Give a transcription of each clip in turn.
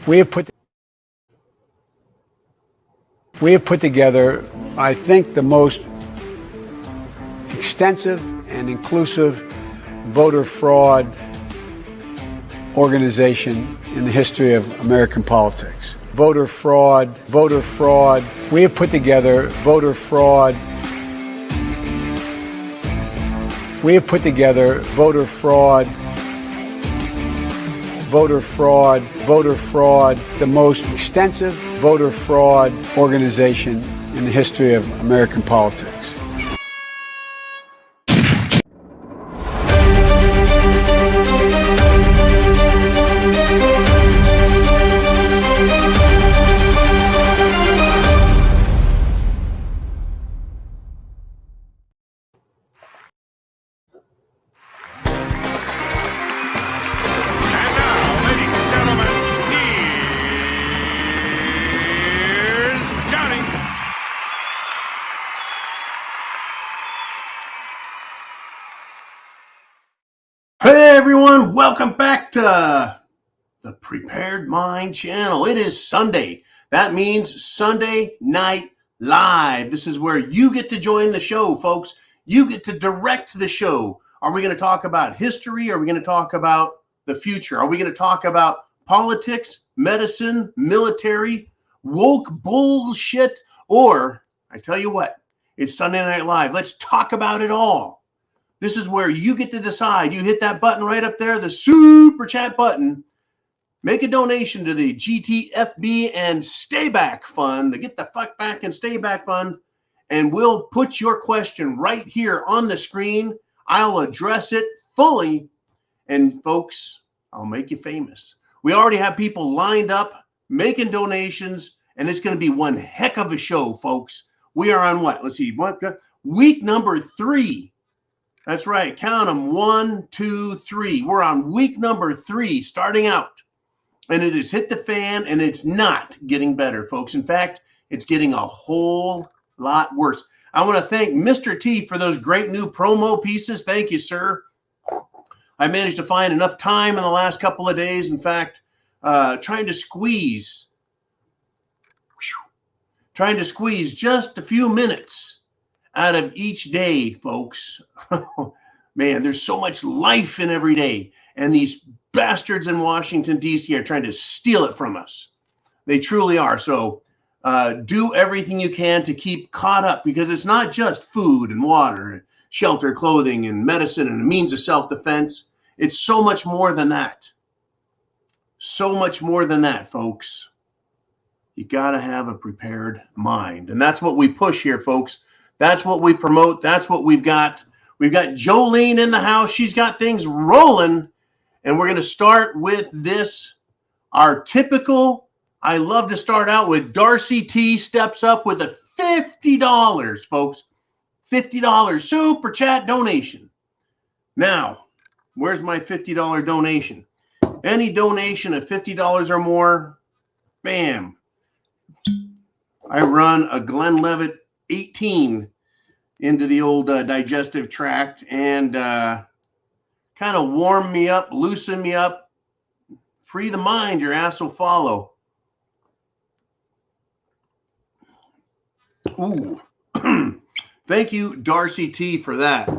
We have put together, I think, the most extensive and inclusive voter fraud organization in the history of American politics. Voter fraud. We have put together voter fraud. We have put together voter fraud, the most extensive voter fraud organization in the history of American politics. Hey everyone, welcome back to the Prepared Mind channel. It is Sunday. That means Sunday Night Live. This is where you get to join the show, folks. You get to direct the show. Are we going to talk about history? Are we going to talk about the future? Are we going to talk about politics, medicine, military, woke bullshit? Or, I tell you what, it's Sunday Night Live. Let's talk about it all. This is where you get to decide. You hit that button right up there, the super chat button. Make a donation to the GTFB and Stay Back Fund, the Get the Fuck Back and Stay Back Fund, and we'll put your question right here on the screen. I'll address it fully, and folks, I'll make you famous. We already have people lined up making donations, and it's going to be one heck of a show, folks. We are on what? Let's see, week number 3. That's right. Count them. 1, 2, 3. We're on week number 3 starting out. And it has hit the fan, and it's not getting better, folks. In fact, it's getting a whole lot worse. I want to thank Mr. T for those great new promo pieces. Thank you, sir. I managed to find enough time in the last couple of days. In fact, trying to squeeze just a few minutes out of each day, folks. Man, there's so much life in every day. And these bastards in Washington, D.C. are trying to steal it from us. They truly are. So do everything you can to keep caught up, because it's not just food and water, shelter, clothing, and medicine, and a means of self-defense. It's so much more than that. So much more than that, folks. You got to have a prepared mind. And that's what we push here, folks. That's what we promote. That's what we've got. We've got Jolene in the house. She's got things rolling. And we're going to start with this. Our typical, I love to start out with Darcy T steps up with a $50, folks. $50 super chat donation. Now, where's my $50 donation? Any donation of $50 or more, bam. I run a Glenlivet 18 into the old digestive tract and kind of warm me up, loosen me up, free the mind, your ass will follow. Ooh, thank you, Darcy T, for that.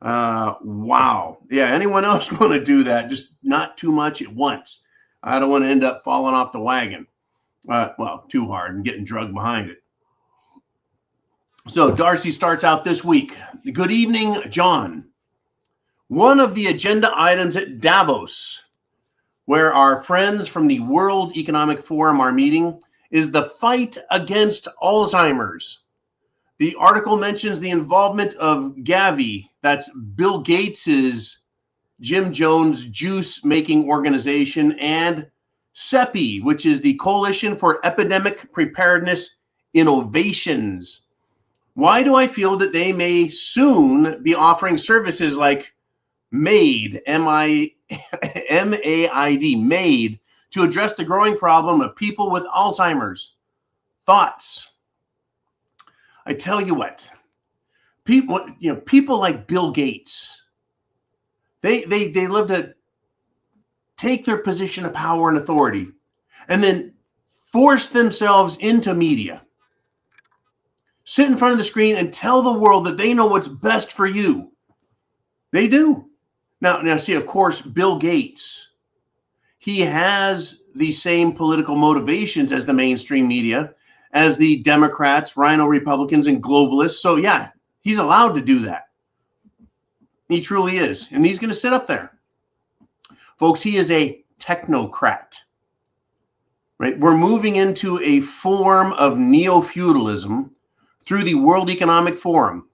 Wow. Yeah, anyone else want to do that? Just not too much at once. I don't want to end up falling off the wagon. Well, too hard and getting drugged behind it. So Darcy starts out this week. Good evening, John. One of the agenda items at Davos, where our friends from the World Economic Forum are meeting, is the fight against Alzheimer's. The article mentions the involvement of Gavi, that's Bill Gates's Jim Jones juice-making organization, and CEPI, which is the Coalition for Epidemic Preparedness Innovations. Why do I feel that they may soon be offering services like MAID, M-A-I-D, MAID, to address the growing problem of people with Alzheimer's? Thoughts? I tell you what, people like Bill Gates, they live to take their position of power and authority, and then force themselves into media. Sit in front of the screen and tell the world that they know what's best for you. They do. Now see, of course, Bill Gates, he has the same political motivations as the mainstream media, as the Democrats, Rhino Republicans, and globalists. So yeah, he's allowed to do that. He truly is. And he's going to sit up there. Folks, he is a technocrat. Right? We're moving into a form of neo-feudalism through the World Economic Forum.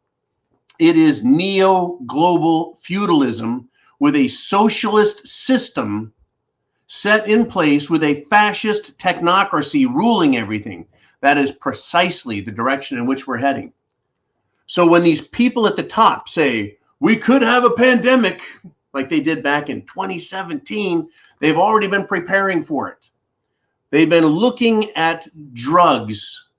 It is neo-global feudalism with a socialist system set in place with a fascist technocracy ruling everything. That is precisely the direction in which we're heading. So when these people at the top say, we could have a pandemic, like they did back in 2017, they've already been preparing for it. They've been looking at drugs.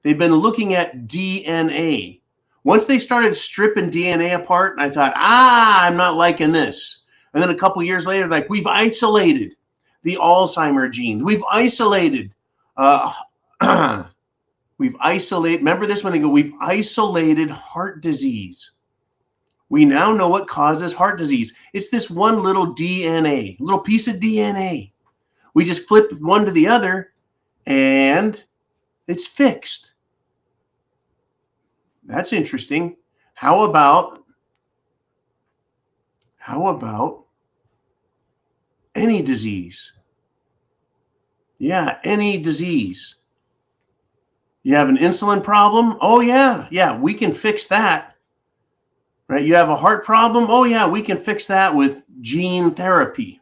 They've been looking at DNA. Once they started stripping DNA apart, I thought, I'm not liking this. And then a couple years later, like, we've isolated the Alzheimer's gene. We've isolated, remember this when they go, we've isolated heart disease. We now know what causes heart disease. It's this one little DNA, little piece of DNA. We just flip one to the other and it's fixed. That's interesting. How about any disease? Yeah, any disease. You have an insulin problem? Oh yeah, we can fix that. Right? You have a heart problem? Oh yeah, we can fix that with gene therapy.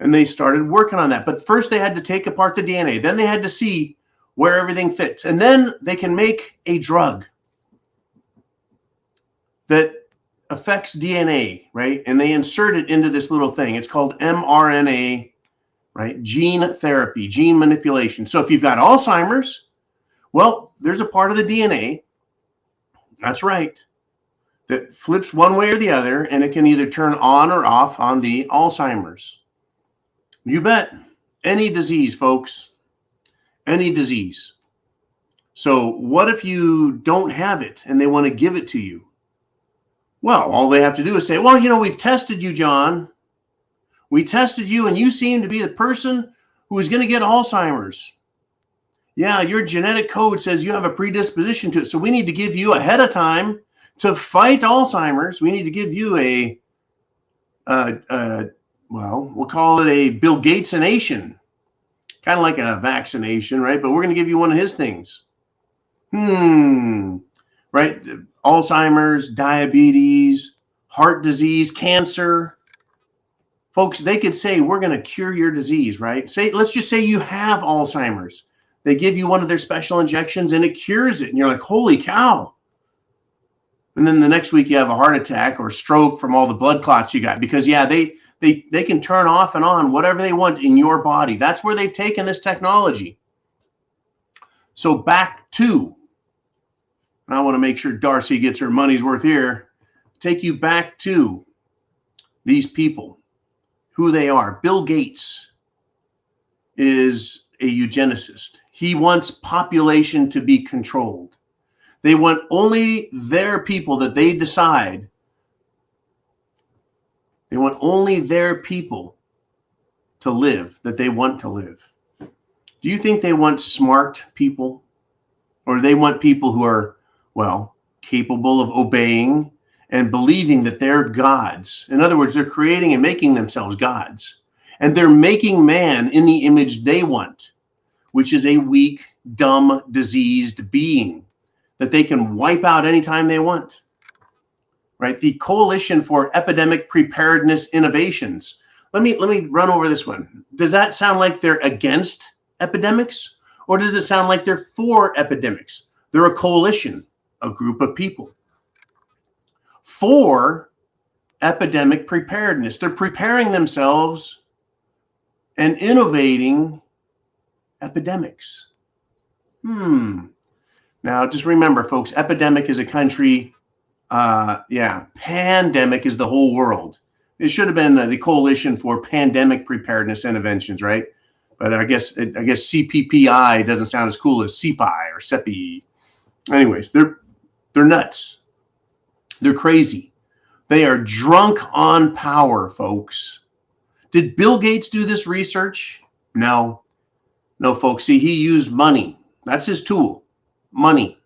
And they started working on that. But first they had to take apart the DNA. Then they had to see where everything fits. And then they can make a drug that affects DNA, right? And they insert it into this little thing. It's called mRNA, right? Gene therapy, gene manipulation. So if you've got Alzheimer's, well, there's a part of the DNA, that's right, that flips one way or the other, and it can either turn on or off on the Alzheimer's. You bet. Any disease, folks. Any disease. So what if you don't have it and they want to give it to you? Well, all they have to do is say, well, we've tested you, John. We tested you and you seem to be the person who is going to get Alzheimer's. Yeah, your genetic code says you have a predisposition to it. So we need to give you ahead of time to fight Alzheimer's. We need to give you we'll call it a Bill Gatesination, kind of like a vaccination, right? But we're going to give you one of his things. Right? Alzheimer's, diabetes, heart disease, cancer. Folks, they could say, we're going to cure your disease, right? Let's just say you have Alzheimer's. They give you one of their special injections and it cures it. And you're like, holy cow. And then the next week you have a heart attack or stroke from all the blood clots you got. Because, they can turn off and on whatever they want in your body. That's where they've taken this technology. So back to, I want to make sure Darcy gets her money's worth here, take you back to these people, who they are. Bill Gates is a eugenicist. He wants population to be controlled. They want only their people that they decide. They want only their people to live that they want to live. Do you think they want smart people? Or do they want people who are, capable of obeying and believing that they're gods? In other words, they're creating and making themselves gods. And they're making man in the image they want, which is a weak, dumb, diseased being that they can wipe out anytime they want. Right? The Coalition for Epidemic Preparedness Innovations. Let me run over this one. Does that sound like they're against epidemics? Or does it sound like they're for epidemics? They're a coalition, a group of people for epidemic preparedness. They're preparing themselves and innovating epidemics. Now, just remember, folks, epidemic is a country. Pandemic is the whole world. It should have been the Coalition for Pandemic Preparedness Interventions, right? But I guess CPPI doesn't sound as cool as CPI or CEPI. Anyways, they're nuts. They're crazy. They are drunk on power, folks. Did Bill Gates do this research? No, folks. See, he used money. That's his tool, money,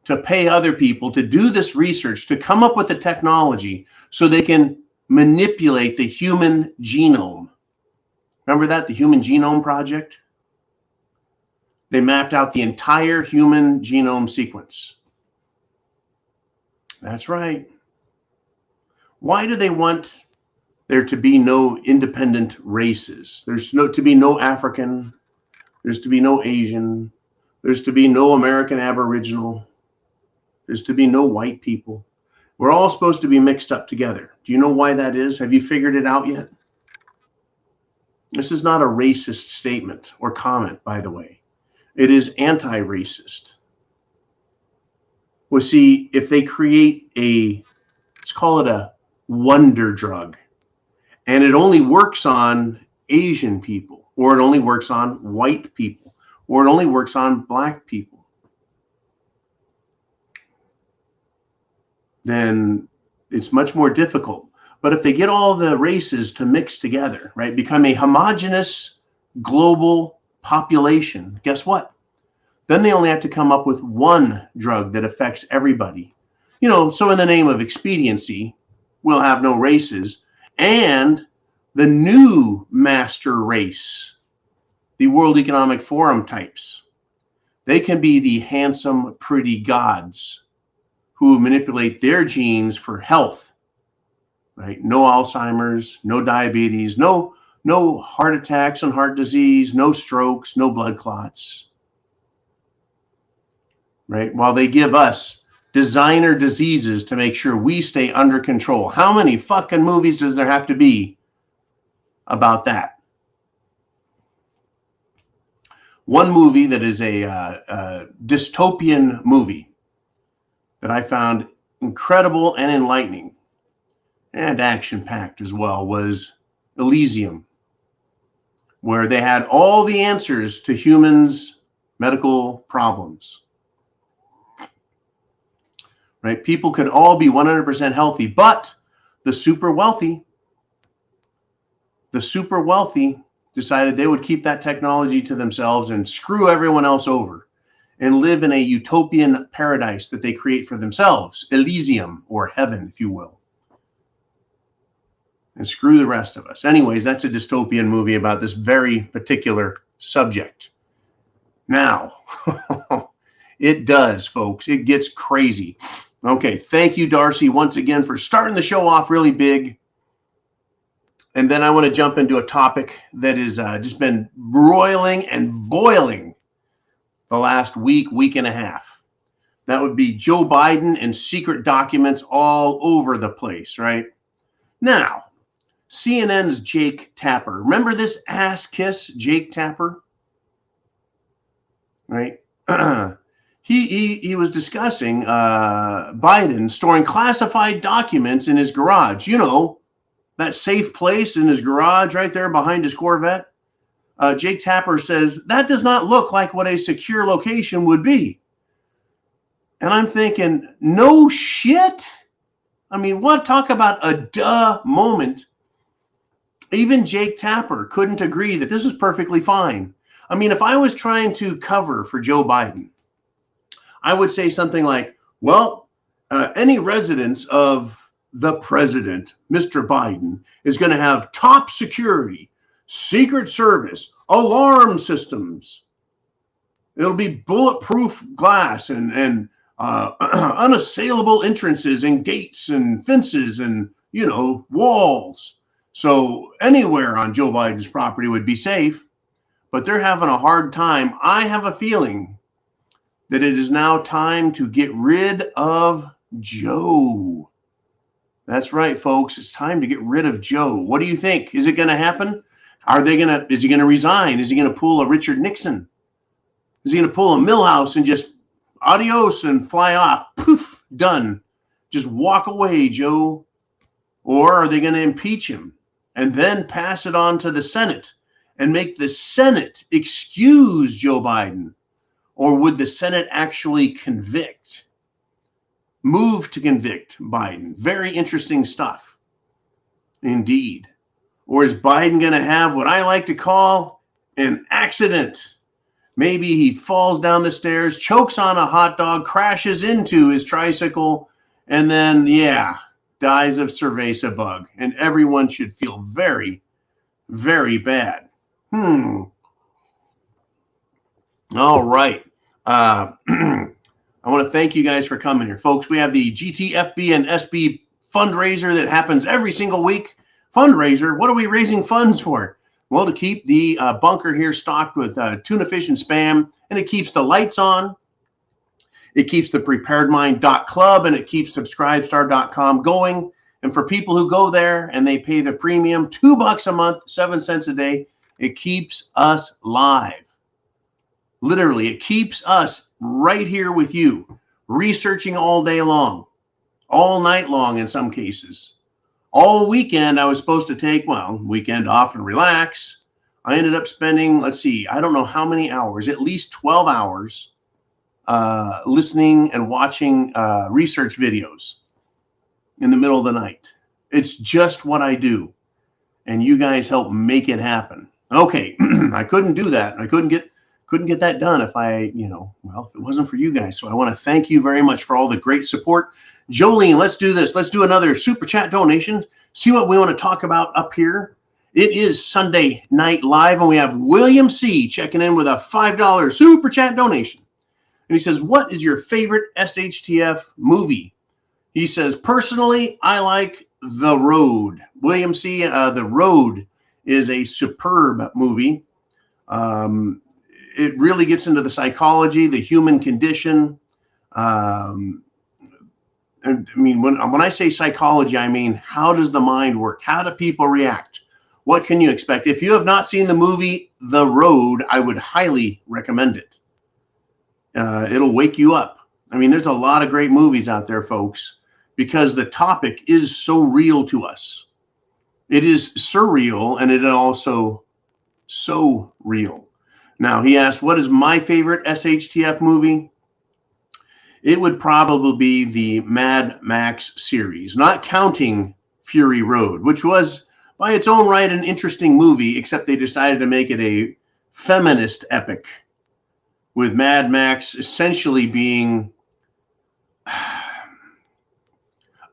to pay other people to do this research, to come up with the technology so they can manipulate the human genome. Remember that, the Human Genome Project? They mapped out the entire human genome sequence. That's right. Why do they want there to be no independent races? There's to be no African. There's to be no Asian. There's to be no American Aboriginal. There's to be no white people. We're all supposed to be mixed up together. Do you know why that is? Have you figured it out yet? This is not a racist statement or comment, by the way. It is anti-racist. Well, see, if they create let's call it a wonder drug, and it only works on Asian people, or it only works on white people, or it only works on black people, then it's much more difficult. But if they get all the races to mix together, right, become a homogeneous global population, guess what? Then they only have to come up with one drug that affects everybody. So in the name of expediency, we'll have no races. And the new master race, the World Economic Forum types, they can be the handsome, pretty gods who manipulate their genes for health. Right? No Alzheimer's, no diabetes, no heart attacks and heart disease, no strokes, no blood clots. Right? While they give us designer diseases to make sure we stay under control. How many fucking movies does there have to be about that? One movie that is a dystopian movie that I found incredible and enlightening and action-packed as well was Elysium, where they had all the answers to humans' medical problems. Right? People could all be 100% healthy, but the super wealthy decided they would keep that technology to themselves and screw everyone else over and live in a utopian paradise that they create for themselves, Elysium, or heaven, if you will. And screw the rest of us. Anyways, that's a dystopian movie about this very particular subject. Now, it does, folks. It gets crazy. Okay, thank you, Darcy, once again for starting the show off really big. And then I want to jump into a topic that has just been broiling and boiling the last week and a half. That would be Joe Biden and secret documents all over the place, right? Now, CNN's Jake Tapper. Remember this ass kiss, Jake Tapper? Right? He was discussing Biden storing classified documents in his garage. That safe place in his garage right there behind his Corvette. Jake Tapper says, that does not look like what a secure location would be. And I'm thinking, no shit? I mean, what? Talk about a duh moment. Even Jake Tapper couldn't agree that this was perfectly fine. I mean, if I was trying to cover for Joe Biden, I would say something like, well, any residence of the president, Mr. Biden, is going to have top security, Secret Service, alarm systems. It'll be bulletproof glass and unassailable entrances and gates and fences and, walls. So anywhere on Joe Biden's property would be safe, but they're having a hard time. I have a feeling that it is now time to get rid of Joe. That's right, folks. It's time to get rid of Joe. What do you think? Is it going to happen? Is he going to resign? Is he going to pull a Richard Nixon? Is he going to pull a Milhouse and just adios and fly off? Poof, done. Just walk away, Joe. Or are they going to impeach him and then pass it on to the Senate and make the Senate excuse Joe Biden? Or would the Senate actually move to convict Biden? Very interesting stuff indeed. Or is Biden going to have what I like to call an accident? Maybe he falls down the stairs, chokes on a hot dog, crashes into his tricycle, and then, dies of cerveza bug. And everyone should feel very, very bad. All right. I want to thank you guys for coming here. Folks, we have the GTFB and SB fundraiser that happens every single week. Fundraiser? What are we raising funds for? Well, to keep the bunker here stocked with tuna fish and Spam, and it keeps the lights on. It keeps the preparedmind.club, and it keeps subscribestar.com going. And for people who go there and they pay the premium, $2 a month, 7 cents a day, it keeps us live. Literally, it keeps us right here with you, researching all day long, all night long in some cases. All weekend, I was supposed to take, weekend off and relax. I ended up spending, I don't know how many hours, at least 12 hours, listening and watching research videos in the middle of the night. It's just what I do. And you guys help make it happen. Okay, I couldn't do that. I couldn't get that done if if it wasn't for you guys. So I want to thank you very much for all the great support. Jolene, let's do this. Let's do another super chat donation. See what we want to talk about up here. It is Sunday Night Live, and we have William C. checking in with a $5 super chat donation. And he says, what is your favorite SHTF movie? He says, personally, I like The Road. William C., The Road is a superb movie. It really gets into the psychology, the human condition. When I say psychology, I mean, how does the mind work? How do people react? What can you expect? If you have not seen the movie The Road, I would highly recommend it. It'll wake you up. There's a lot of great movies out there, folks, because the topic is so real to us. It is surreal, and it is also so real. Now, he asked, what is my favorite SHTF movie? It would probably be the Mad Max series, not counting Fury Road, which was by its own right an interesting movie, except they decided to make it a feminist epic, with Mad Max essentially being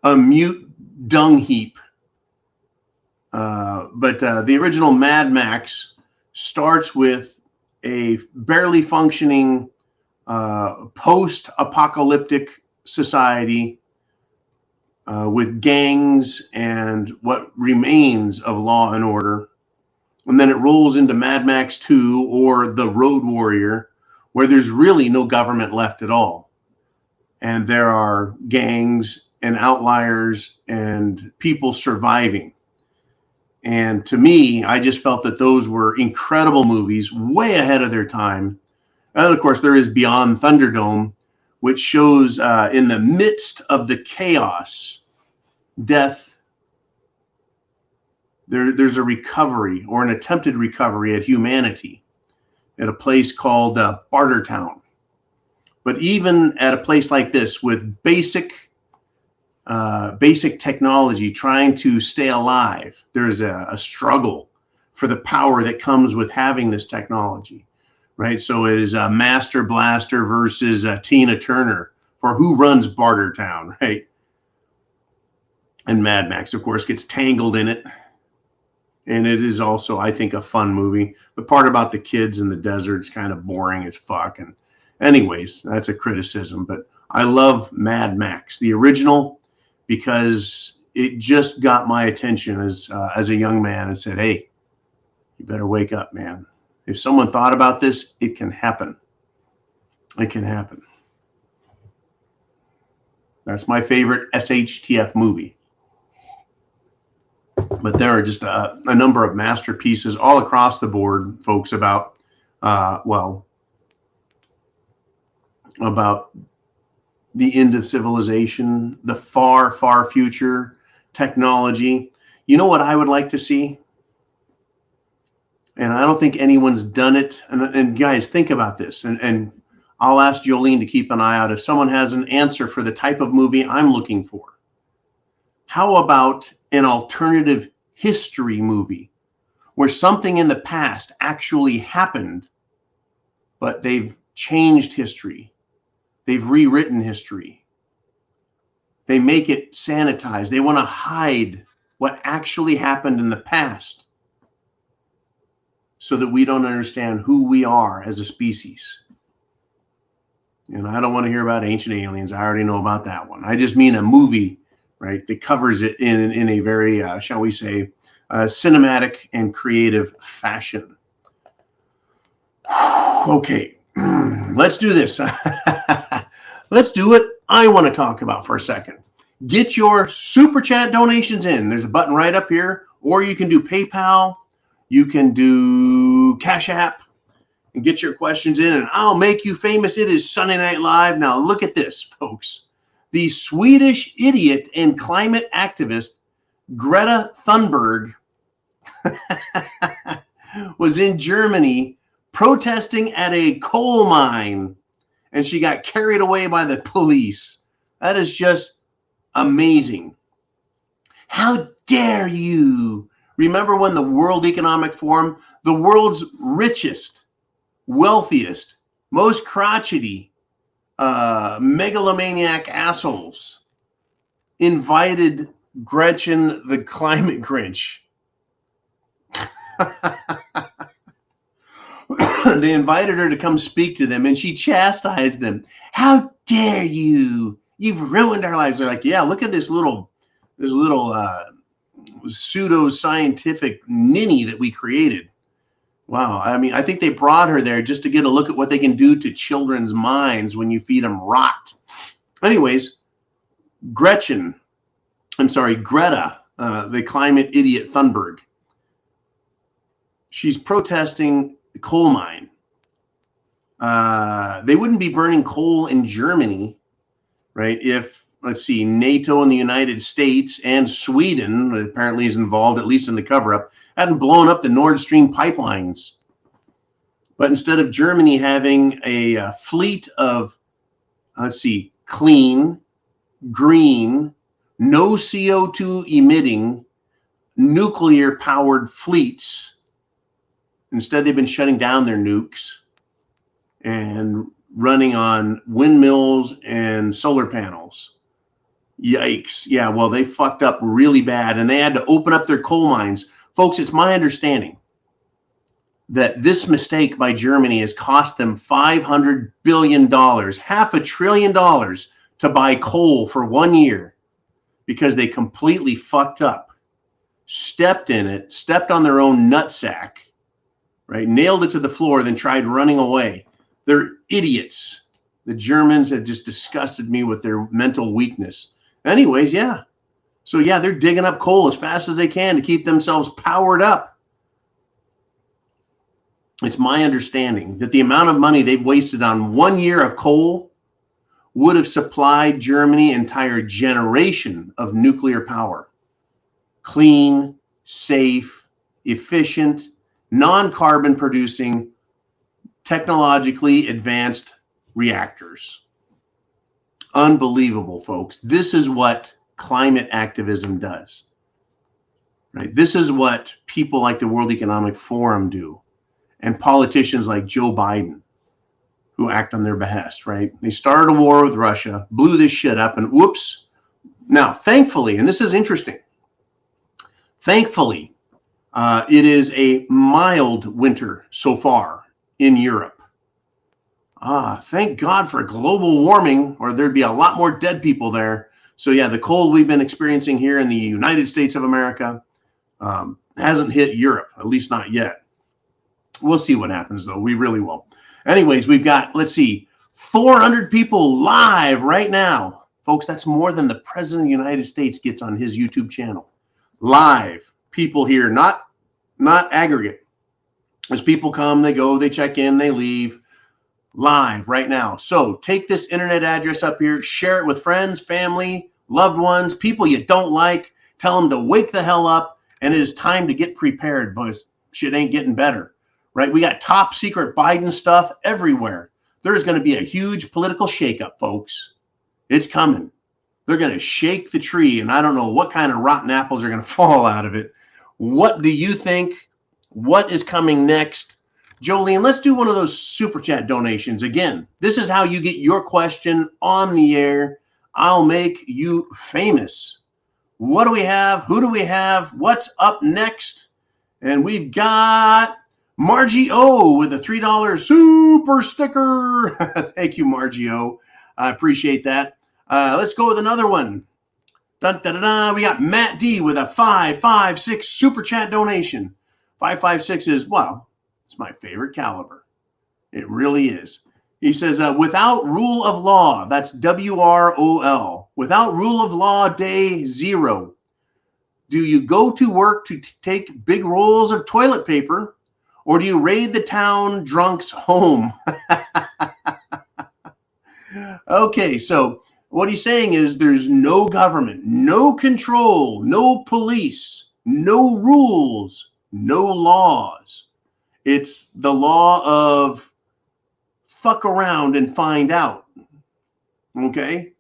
a mute dung heap. But the original Mad Max starts with a barely functioning post-apocalyptic society with gangs and what remains of law and order. And then it rolls into Mad Max 2 or The Road Warrior, where there's really no government left at all. And there are gangs and outliers and people surviving. And to me, I just felt that those were incredible movies, way ahead of their time. And of course, there is Beyond Thunderdome, which shows in the midst of the chaos, death, there's a recovery or an attempted recovery at humanity at a place called Bartertown. But even at a place like this, with basic technology trying to stay alive, there's a struggle for the power that comes with having this technology. Right, so it is a Master Blaster versus Tina Turner for who runs Bartertown, right? And Mad Max, of course, gets tangled in it. And it is also, I think, a fun movie. The part about the kids in the desert is kind of boring as fuck. And anyways, that's a criticism. But I love Mad Max, the original, because it just got my attention as a young man and said, hey, you better wake up, man. If someone thought about this, it can happen. It can happen. That's my favorite SHTF movie. But there are just a number of masterpieces all across the board, folks, about the end of civilization, the far, far future, technology. You know what I would like to see? And I don't think anyone's done it. And guys, think about this. And I'll ask Jolene to keep an eye out if someone has an answer for the type of movie I'm looking for. How about an alternative history movie where something in the past actually happened, but they've changed history? They've rewritten history. They make it sanitized. They want to hide what actually happened in the past so that we don't understand who we are as a species. And I don't want to hear about ancient aliens. I already know about that one. I just mean a movie, right, that covers it in a very, shall we say, cinematic and creative fashion. Okay, let's do this. Let's do what I want to talk about for a second. Get your super chat donations in. There's a button right up here, or you can do PayPal. You can do CashApp and get your questions in, and I'll make you famous. It is Sunday Night Live. Now, look at this, folks. The Swedish idiot and climate activist Greta Thunberg was in Germany protesting at a coal mine, and she got carried away by the police. That is just amazing. How dare you? Remember when the World Economic Forum, the world's richest, wealthiest, most crotchety, megalomaniac assholes invited Gretchen the Climate Grinch. They invited her to come speak to them, and she chastised them. How dare you? You've ruined our lives. They're like, yeah, look at this little pseudo-scientific ninny that we created. Wow. I mean, I think they brought her there just to get a look at what they can do to children's minds when you feed them rot. Anyways, Greta, the climate idiot Thunberg, she's protesting the coal mine. They wouldn't be burning coal in Germany, right? If, let's see, NATO and the United States and Sweden, apparently is involved, at least in the cover-up, hadn't blown up the Nord Stream pipelines. But instead of Germany having a fleet of, let's see, clean, green, no CO2 emitting, nuclear-powered fleets, instead they've been shutting down their nukes and running on windmills and solar panels. Yikes. Yeah, well, they fucked up really bad, and they had to open up their coal mines. Folks, it's my understanding that this mistake by Germany has cost them $500 billion, $500 billion to buy coal for 1 year because they completely fucked up, stepped in it, stepped on their own nutsack, right? Nailed it to the floor, then tried running away. They're idiots. The Germans have just disgusted me with their mental weakness. Anyways, yeah. So yeah, they're digging up coal as fast as they can to keep themselves powered up. It's my understanding that the amount of money they've wasted on 1 year of coal would have supplied Germany an entire generation of nuclear power. Clean, safe, efficient, non-carbon producing, technologically advanced reactors. Unbelievable, folks. This is what climate activism does, right? This is what people like the World Economic Forum do, and politicians like Joe Biden who act on their behest, right? They started a war with Russia, blew this shit up, and whoops. Now, thankfully, and this is interesting, thankfully, it is a mild winter so far in Europe. Thank God for global warming, or there'd be a lot more dead people there. So yeah, the cold we've been experiencing here in the United States of America hasn't hit Europe, at least not yet. We'll see what happens, though. We really will. Anyways, we've got, let's see, 400 people live right now. Folks, that's more than the President of the United States gets on his YouTube channel. Live people here, not aggregate. As people come, they go, they check in, they leave. Live right now. So take this internet address up here, share it with friends, family, loved ones, people you don't like. Tell them to wake the hell up, and it is time to get prepared, boys. shit ain't getting better, right? We got top secret Biden stuff everywhere. There's going to be a huge political shakeup, folks. It's coming. They're going to shake the tree, and I don't know what kind of rotten apples are going to fall out of it. What do you think? What is coming next? Jolene, let's do one of those super chat donations. Again, this is how you get your question on the air. I'll make you famous. What do we have? Who do we have? What's up next? And we've got Margie O with a $3 super sticker. Thank you, Margie O. I appreciate that. Let's go with another one. Dun, dun, dun, dun. We got Matt D with a 556 super chat donation. 556 is, well, it's my favorite caliber. It really is. He says, without rule of law, that's WROL, without rule of law day 0, do you go to work to take big rolls of toilet paper, or do you raid the town drunk's home? Okay, so what he's saying is there's no government, no control, no police, no rules, no laws. It's the law of fuck around and find out. Okay?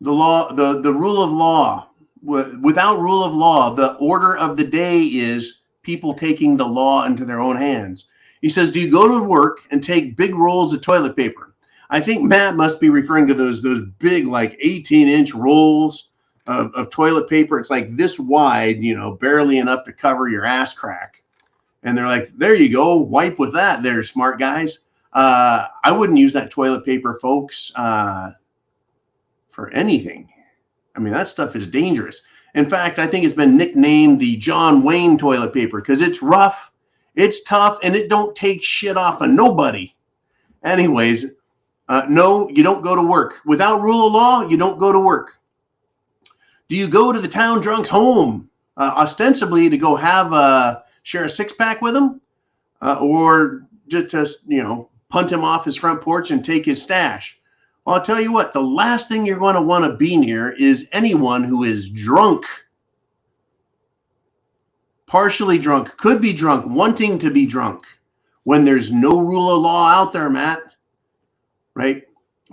The law, the rule of law. Without rule of law, the order of the day is people taking the law into their own hands. He says, do you go to work and take big rolls of toilet paper? I think Matt must be referring to those big, like 18-inch rolls of toilet paper. It's like this wide, barely enough to cover your ass crack. And they're like, there you go, wipe with that there, smart guys. I wouldn't use that toilet paper, folks, for anything. I mean, that stuff is dangerous. In fact, I think it's been nicknamed the John Wayne toilet paper because it's rough, it's tough, and it don't take shit off of nobody. Anyways, no, you don't go to work. Without rule of law, you don't go to work. Do you go to the town drunk's home, ostensibly to go have share a six-pack with him, or just punt him off his front porch and take his stash? Well, I'll tell you what, the last thing you're going to want to be near is anyone who is drunk. Partially drunk, could be drunk, wanting to be drunk, when there's no rule of law out there, Matt. Right?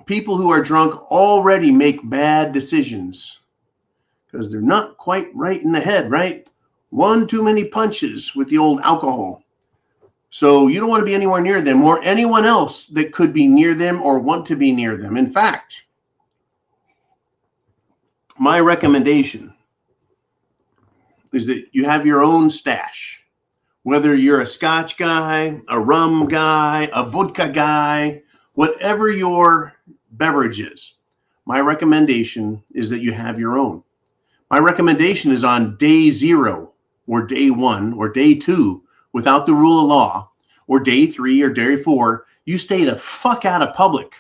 People who are drunk already make bad decisions because they're not quite right in the head, right? One too many punches with the old alcohol. So you don't want to be anywhere near them or anyone else that could be near them or want to be near them. In fact, my recommendation is that you have your own stash. Whether you're a scotch guy, a rum guy, a vodka guy, whatever your beverage is, my recommendation is that you have your own. My recommendation is on day 0 or day 1 or day 2 without the rule of law, or day 3 or day 4, you stay the fuck out of public.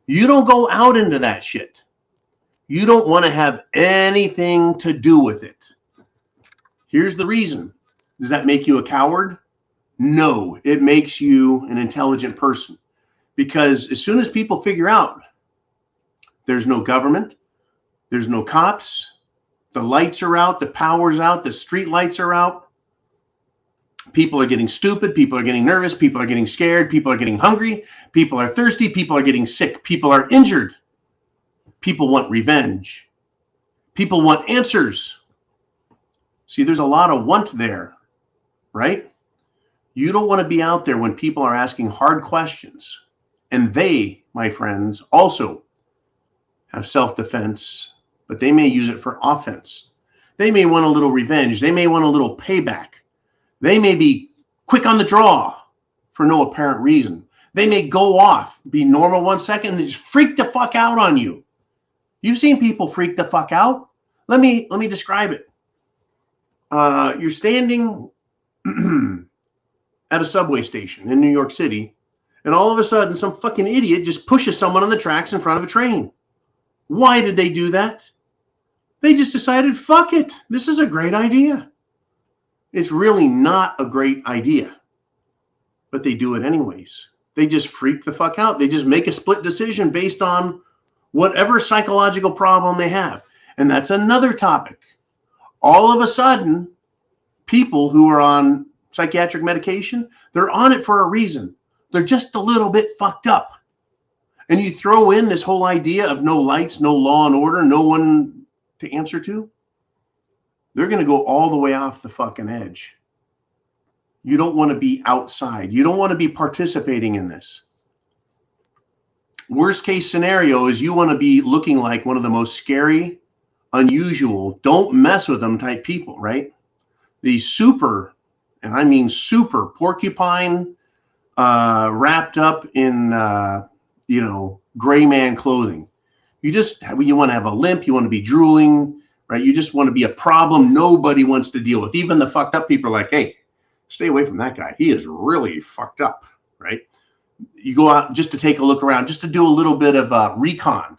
You don't go out into that shit. You don't want to have anything to do with it. Here's the reason. Does that make you a coward? No, it makes you an intelligent person. Because as soon as people figure out there's no government, there's no cops, the lights are out, the power's out, the street lights are out, people are getting stupid, people are getting nervous, people are getting scared, people are getting hungry, people are thirsty, people are getting sick, people are injured, people want revenge, people want answers. See, there's a lot of want there, right? You don't want to be out there when people are asking hard questions. And they, my friends, also have self-defense, but they may use it for offense. They may want a little revenge. They may want a little payback. They may be quick on the draw for no apparent reason. They may go off, be normal 1 second, and just freak the fuck out on you. You've seen people freak the fuck out. Let me describe it. You're standing at a subway station in New York City, and all of a sudden, some fucking idiot just pushes someone on the tracks in front of a train. Why did they do that? They just decided, fuck it. This is a great idea. It's really not a great idea, but they do it anyways. They just freak the fuck out. They just make a split decision based on whatever psychological problem they have. And that's another topic. All of a sudden, people who are on psychiatric medication, they're on it for a reason. They're just a little bit fucked up. And you throw in this whole idea of no lights, no law and order, no one to answer to, they're going to go all the way off the fucking edge. You don't want to be outside. You don't want to be participating in this. Worst case scenario is you want to be looking like one of the most scary, unusual, don't mess with them type people, right? These super, and I mean super porcupine wrapped up in, gray man clothing. You want to have a limp. You want to be drooling, right? You just want to be a problem nobody wants to deal with. Even the fucked up people are like, hey, stay away from that guy. He is really fucked up, right? You go out just to take a look around, just to do a little bit of recon.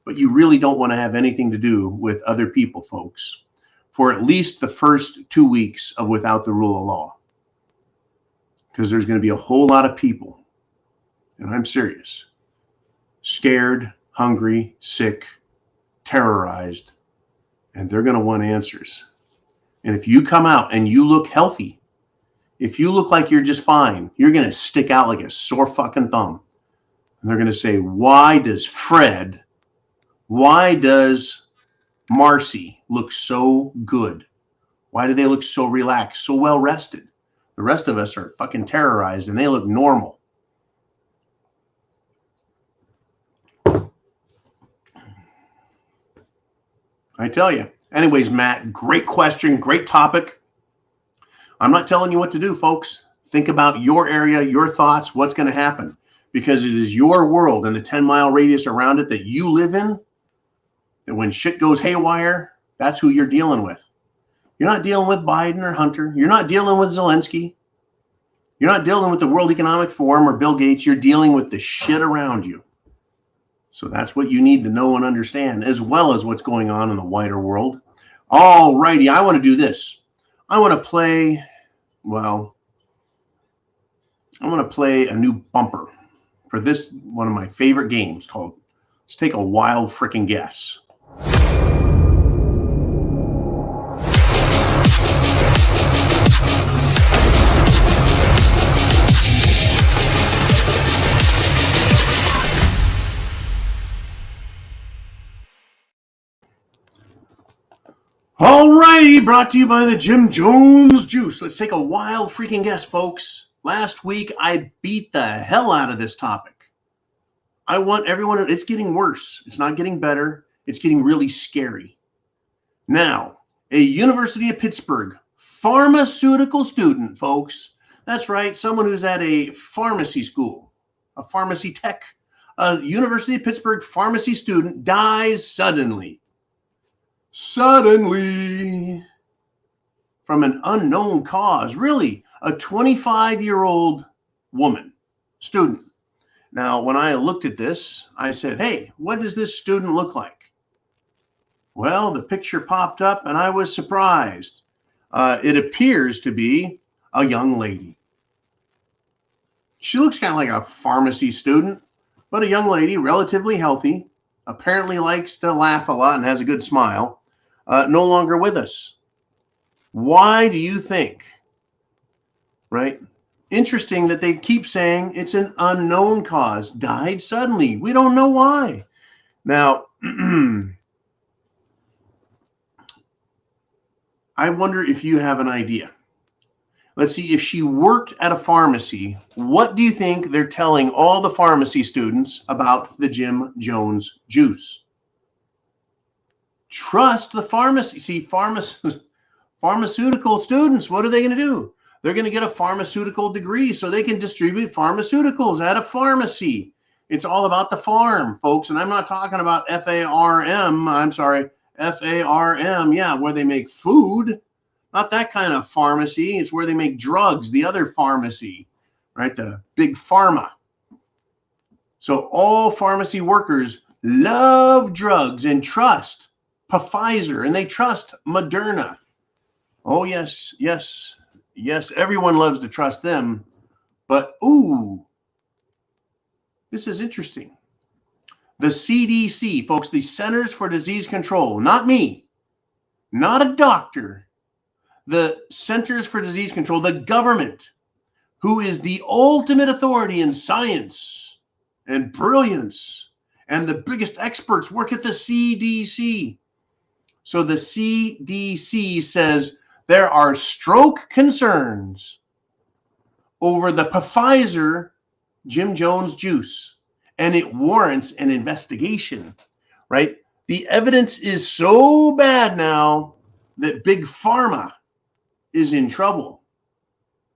But you really don't want to have anything to do with other people, folks, for at least the first 2 weeks of without the rule of law. Because there's going to be a whole lot of people, and I'm serious, scared, hungry, sick, terrorized, and they're going to want answers. And if you come out and you look healthy, if you look like you're just fine, you're going to stick out like a sore fucking thumb. And they're going to say, why does Marcy look so good? Why do they look so relaxed, so well rested? The rest of us are fucking terrorized and they look normal. I tell you. Anyways, Matt, great question, great topic. I'm not telling you what to do, folks. Think about your area, your thoughts, what's going to happen. Because it is your world and the 10-mile radius around it that you live in. And when shit goes haywire, that's who you're dealing with. You're not dealing with Biden or Hunter. You're not dealing with Zelensky. You're not dealing with the World Economic Forum or Bill Gates. You're dealing with the shit around you. So that's what you need to know and understand, as well as what's going on in the wider world. All righty, I want to do this. I want to play a new bumper for this, one of my favorite games called Let's Take a Wild Frickin' Guess. All righty, brought to you by the Jim Jones Juice. Let's take a wild freaking guess, folks. Last week, I beat the hell out of this topic. I want everyone, it's getting worse. It's not getting better. It's getting really scary. Now, a University of Pittsburgh pharmaceutical student, folks. That's right, someone who's at a pharmacy school, a pharmacy tech. A University of Pittsburgh pharmacy student dies suddenly from an unknown cause. Really, a 25-year-old woman, student. Now, when I looked at this, I said, hey, what does this student look like? Well, the picture popped up and I was surprised. It appears to be a young lady. She looks kind of like a pharmacy student, but a young lady, relatively healthy, apparently likes to laugh a lot and has a good smile. No longer with us. Why do you think? Right? Interesting that they keep saying it's an unknown cause. Died suddenly. We don't know why. Now, I wonder if you have an idea. Let's see, if she worked at a pharmacy, what do you think they're telling all the pharmacy students about the Jim Jones Juice? Trust the pharmacy. See, pharmaceutical students, what are they going to do? They're going to get a pharmaceutical degree so they can distribute pharmaceuticals at a pharmacy. It's all about the farm, folks. And I'm not talking about F-A-R-M. I'm sorry, F-A-R-M. Yeah, where they make food. Not that kind of pharmacy. It's where they make drugs, the other pharmacy, right? The big pharma. So all pharmacy workers love drugs and trust Pfizer, and they trust Moderna. Oh, yes, yes, yes. Everyone loves to trust them. But, ooh, this is interesting. The CDC, folks, the Centers for Disease Control, not me, not a doctor. the Centers for Disease Control, the government, who is the ultimate authority in science and brilliance, and the biggest experts work at the CDC. So the CDC says there are stroke concerns over the Pfizer Jim Jones juice, and it warrants an investigation, right? The evidence is so bad now that big pharma is in trouble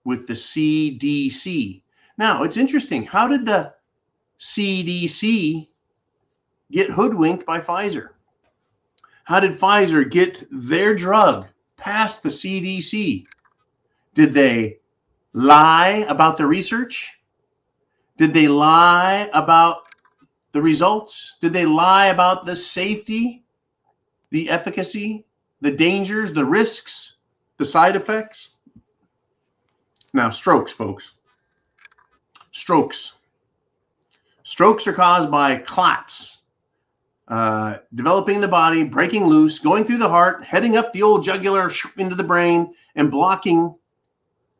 with the CDC. Now, it's interesting. How did the CDC get hoodwinked by Pfizer? How did Pfizer get their drug past the CDC? Did they lie about the research? Did they lie about the results? Did they lie about the safety, the efficacy, the dangers, the risks, the side effects? Now, strokes, folks. Strokes. Strokes are caused by clots developing in the body, breaking loose, going through the heart, heading up the old jugular into the brain, and blocking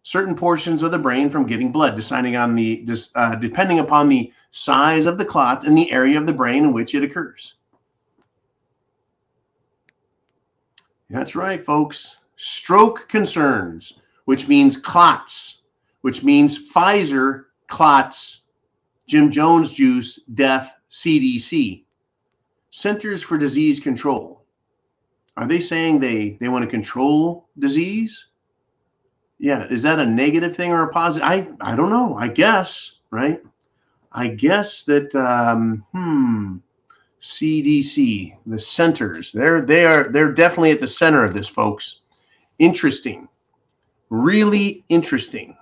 certain portions of the brain from getting blood, depending upon the size of the clot and the area of the brain in which it occurs. That's right, folks. Stroke concerns, which means clots, which means Pfizer clots, Jim Jones juice, death, CDC. Centers for Disease Control. Are they saying they want to control disease? Yeah, is that a negative thing or a positive? I don't know. I guess, right? I guess that CDC, the centers, they're definitely at the center of this, folks. Interesting, really interesting.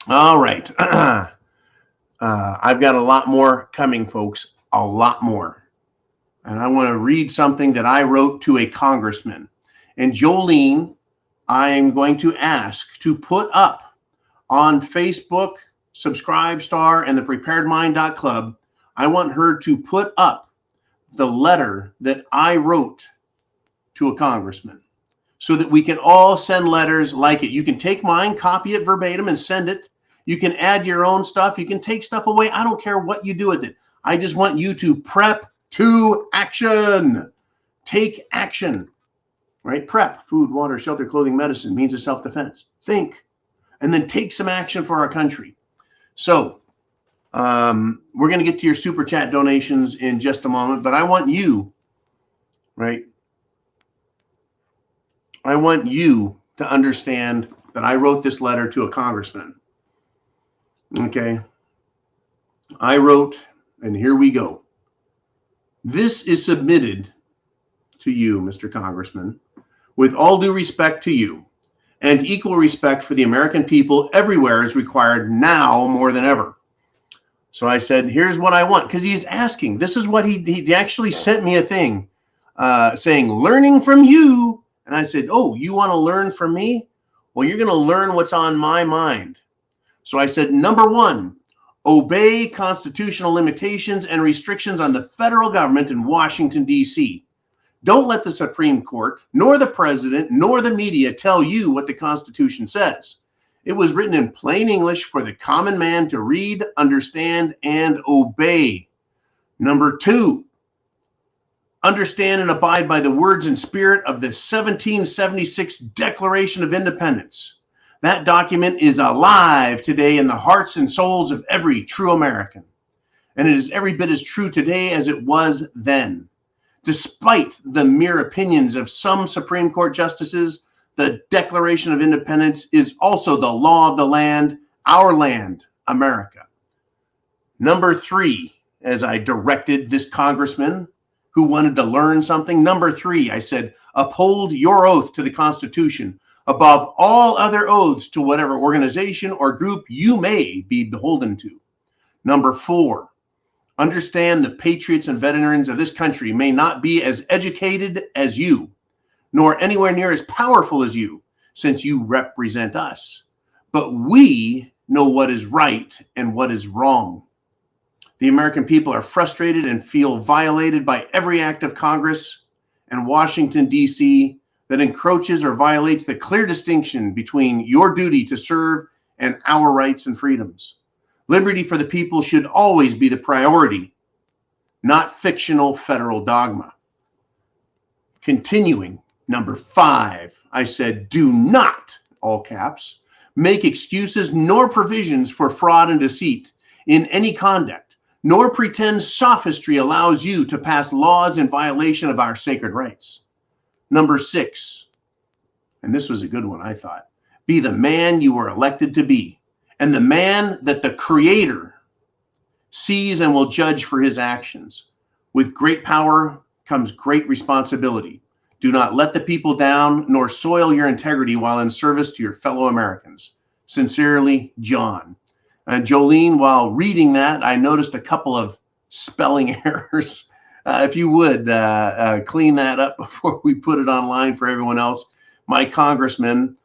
All right, I've got a lot more coming, folks. A lot more, and I want to read something that I wrote to a congressman. And Jolene, I am going to ask to put up on Facebook, Subscribestar, and the preparedmind.club. I want her to put up the letter that I wrote to a congressman so that we can all send letters like it. You can take mine, copy it verbatim, and send it. You can add your own stuff. You can take stuff away. I don't care what you do with it. I just want you to prep to action. Take action. Right? Prep, food, water, shelter, clothing, medicine, means of self-defense. Think, and then take some action for our country. So we're going to get to your super chat donations in just a moment, but I want you, right? I want you to understand that I wrote this letter to a congressman. Okay. I wrote, and here we go. This is submitted to you, Mr. Congressman, with all due respect to you, and equal respect for the American people everywhere is required now more than ever. So I said, here's what I want, because he's asking. This is what he actually sent me a thing saying, learning from you. And I said, oh, you want to learn from me? Well, you're going to learn what's on my mind. So I said, number one, obey constitutional limitations and restrictions on the federal government in Washington, D.C. Don't let the Supreme Court, nor the president, nor the media tell you what the Constitution says. It was written in plain English for the common man to read, understand, and obey. Number two, understand and abide by the words and spirit of the 1776 Declaration of Independence. That document is alive today in the hearts and souls of every true American. And it is every bit as true today as it was then. Despite the mere opinions of some Supreme Court justices, the Declaration of Independence is also the law of the land, our land, America. Number three, as I directed this congressman who wanted to learn something, number three, I said, uphold your oath to the Constitution above all other oaths to whatever organization or group you may be beholden to. Number four, understand the patriots and veterans of this country may not be as educated as you, nor anywhere near as powerful as you, since you represent us. But we know what is right and what is wrong. The American people are frustrated and feel violated by every act of Congress and Washington, D.C. that encroaches or violates the clear distinction between your duty to serve and our rights and freedoms. Liberty for the people should always be the priority, not fictional federal dogma. Continuing, number 5, I said, do not, all caps, make excuses nor provisions for fraud and deceit in any conduct, nor pretend sophistry allows you to pass laws in violation of our sacred rights. Number 6, and this was a good one, I thought, be the man you were elected to be, and the man that the Creator sees and will judge for his actions. With great power comes great responsibility. Do not let the people down, nor soil your integrity while in service to your fellow Americans. Sincerely, John. And Jolene, while reading that, I noticed a couple of spelling errors. If you would clean that up before we put it online for everyone else. My congressman,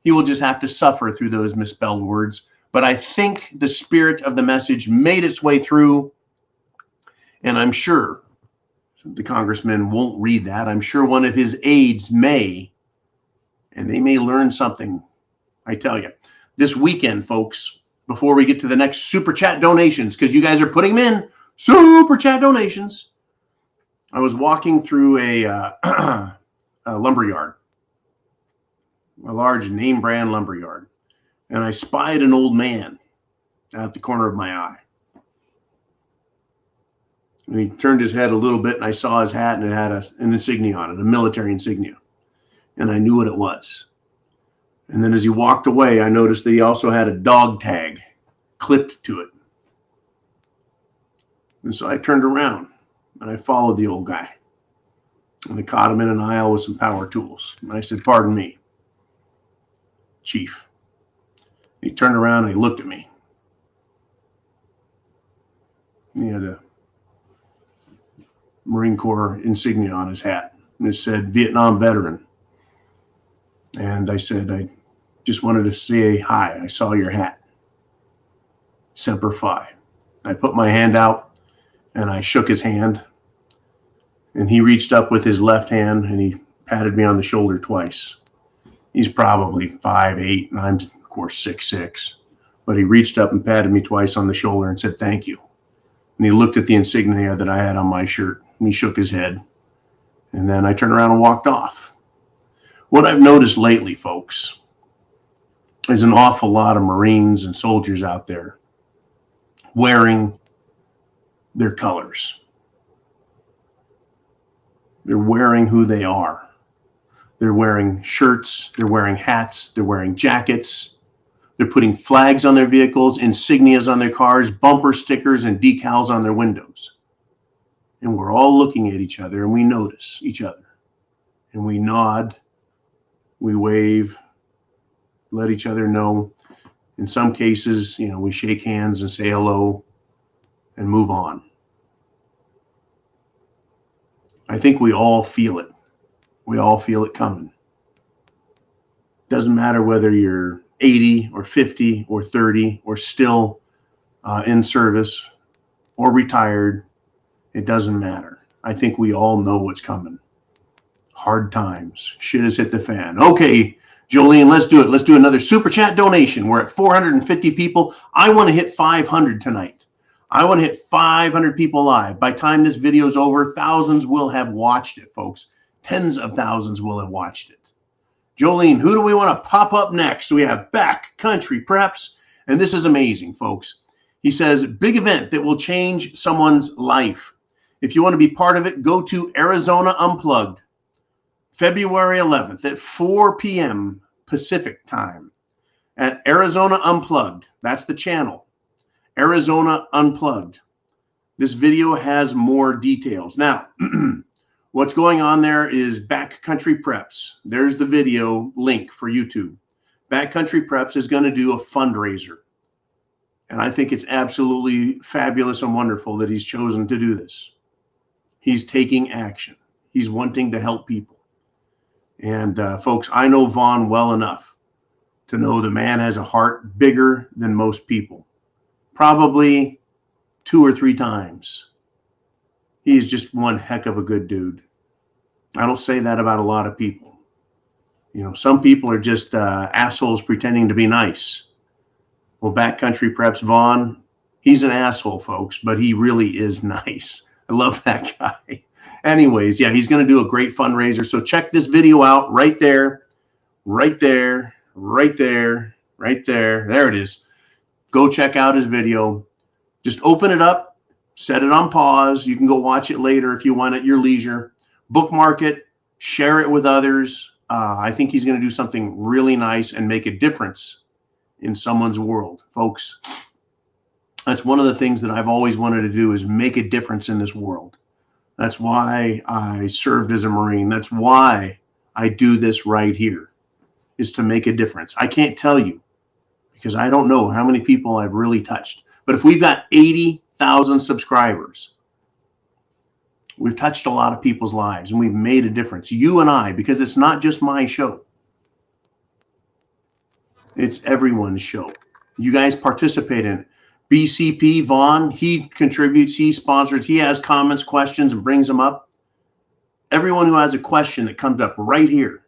he will just have to suffer through those misspelled words. But I think the spirit of the message made its way through, and I'm sure the congressman won't read that. I'm sure one of his aides may, and they may learn something. I tell you, this weekend, folks, before we get to the next super chat donations, because you guys are putting them in, super chat donations. I was walking through a lumber yard, a large name brand lumber yard, and I spied an old man at the corner of my eye. And he turned his head a little bit, and I saw his hat, and it had an insignia on it, a military insignia. And I knew what it was. And then as he walked away, I noticed that he also had a dog tag clipped to it. And so I turned around, and I followed the old guy. And I caught him in an aisle with some power tools. And I said, "Pardon me, Chief." He turned around, and he looked at me. He had a Marine Corps insignia on his hat, and it said Vietnam veteran. And I said, "I just wanted to say hi. I saw your hat. Semper Fi." I put my hand out and I shook his hand, and he reached up with his left hand and he patted me on the shoulder twice. He's probably 5'8", and I'm of course 6'6", but he reached up and patted me twice on the shoulder and said, "Thank you." And he looked at the insignia that I had on my shirt, and he shook his head. And then I turned around and walked off. What I've noticed lately, folks, is an awful lot of Marines and soldiers out there wearing their colors. They're wearing who they are. They're wearing shirts, they're wearing hats, they're wearing jackets. They're putting flags on their vehicles, insignias on their cars, bumper stickers, and decals on their windows. And we're all looking at each other, and we notice each other. And we nod, we wave, let each other know. In some cases, we shake hands and say hello and move on. I think we all feel it. We all feel it coming. Doesn't matter whether you're 80 or 50 or 30 or still in service or retired. It doesn't matter. I think we all know what's coming. Hard times. Shit has hit the fan. Okay, Jolene, let's do it. Let's do another super chat donation. We're at 450 people. I want to hit 500 tonight. I want to hit 500 people live. By the time this video is over, thousands will have watched it, folks. Tens of thousands will have watched it. Jolene, who do we want to pop up next? We have Backcountry Preps, and this is amazing, folks. He says, big event that will change someone's life. If you want to be part of it, go to Arizona Unplugged, February 11th at 4 p.m. Pacific time at Arizona Unplugged. That's the channel, Arizona Unplugged. This video has more details. Now, what's going on there is Backcountry Preps. There's the video link for YouTube. Backcountry Preps is going to do a fundraiser. And I think it's absolutely fabulous and wonderful that he's chosen to do this. He's taking action. He's wanting to help people. And folks, I know Vaughn well enough to know the man has a heart bigger than most people. Probably 2 or 3 times. He's just one heck of a good dude. I don't say that about a lot of people. You know, some people are just assholes pretending to be nice. Well, Backcountry Preps Vaughn, he's an asshole, folks, but he really is nice. I love that guy. Anyways, yeah, he's going to do a great fundraiser. So check this video out right there, right there, right there, right there. There it is. Go check out his video. Just open it up, set it on pause. You can go watch it later if you want at your leisure. Bookmark it, share it with others. I think he's going to do something really nice and make a difference in someone's world, folks. That's one of the things that I've always wanted to do, is make a difference in this world. That's why I served as a Marine. That's why I do this right here, is to make a difference. I can't tell you, because I don't know how many people I've really touched. But if we've got 80,000 subscribers, we've touched a lot of people's lives and we've made a difference. You and I, because it's not just my show. It's everyone's show. You guys participate in it. BCP, Vaughn, he contributes, he sponsors, he has comments, questions, and brings them up. Everyone who has a question that comes up right here,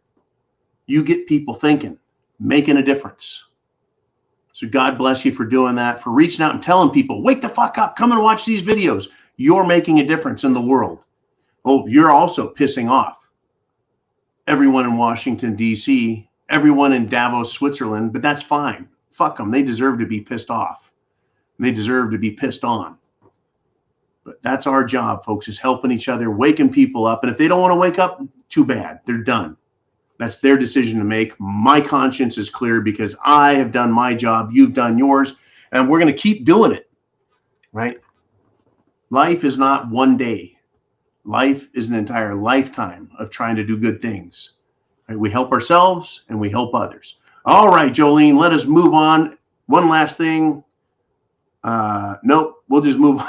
you get people thinking, making a difference. So God bless you for doing that, for reaching out and telling people, wake the fuck up, come and watch these videos. You're making a difference in the world. Oh, you're also pissing off everyone in Washington, D.C., everyone in Davos, Switzerland, but that's fine. Fuck them. They deserve to be pissed off. They deserve to be pissed on. But that's our job, folks, is helping each other, waking people up. And if they don't want to wake up, too bad. They're done. That's their decision to make. My conscience is clear because I have done my job. You've done yours. And we're going to keep doing it, right? Life is not one day. Life is an entire lifetime of trying to do good things. Right? We help ourselves and we help others. All right, Jolene, let us move on. One last thing. Nope, we'll just move on.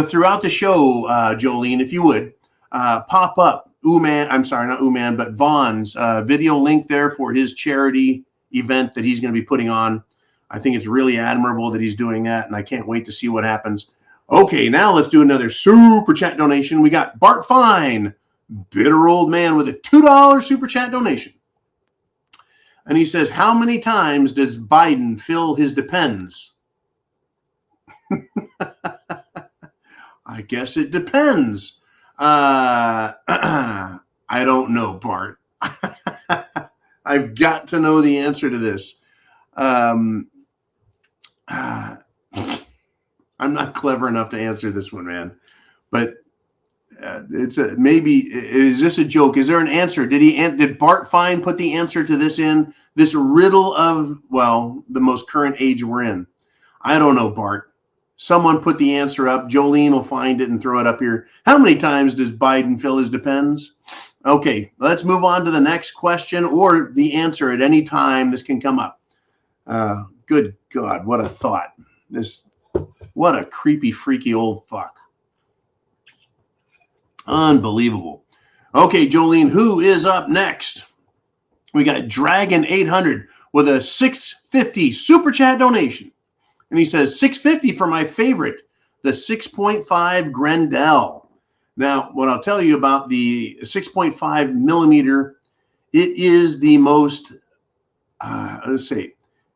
Throughout the show, Jolene, if you would, pop up not Vaughn's video link there for his charity event that he's going to be putting on. I think it's really admirable that he's doing that, and I can't wait to see what happens. Okay, now let's do another super chat donation. We got Bart Fine, bitter old man, with a $2 super chat donation. And he says, how many times does Biden fill his depends? I guess it depends. I don't know, Bart. I've got to know the answer to this. I'm not clever enough to answer this one, man. But maybe, is this a joke? Is there an answer? Did Bart Fine put the answer to this in this riddle of, well, the most current age we're in? I don't know, Bart. Someone put the answer up. Jolene will find it and throw it up here. How many times does Biden fill his depends? Okay, let's move on to the next question, or the answer at any time this can come up. Good God, what a thought. What a creepy, freaky old fuck. Unbelievable. Okay, Jolene, who is up next? We got Dragon 800 with a $6.50 super chat donation. And he says, $6.50 for my favorite, the 6.5 Grendel. Now, what I'll tell you about the 6.5 millimeter, it is the most, let's see,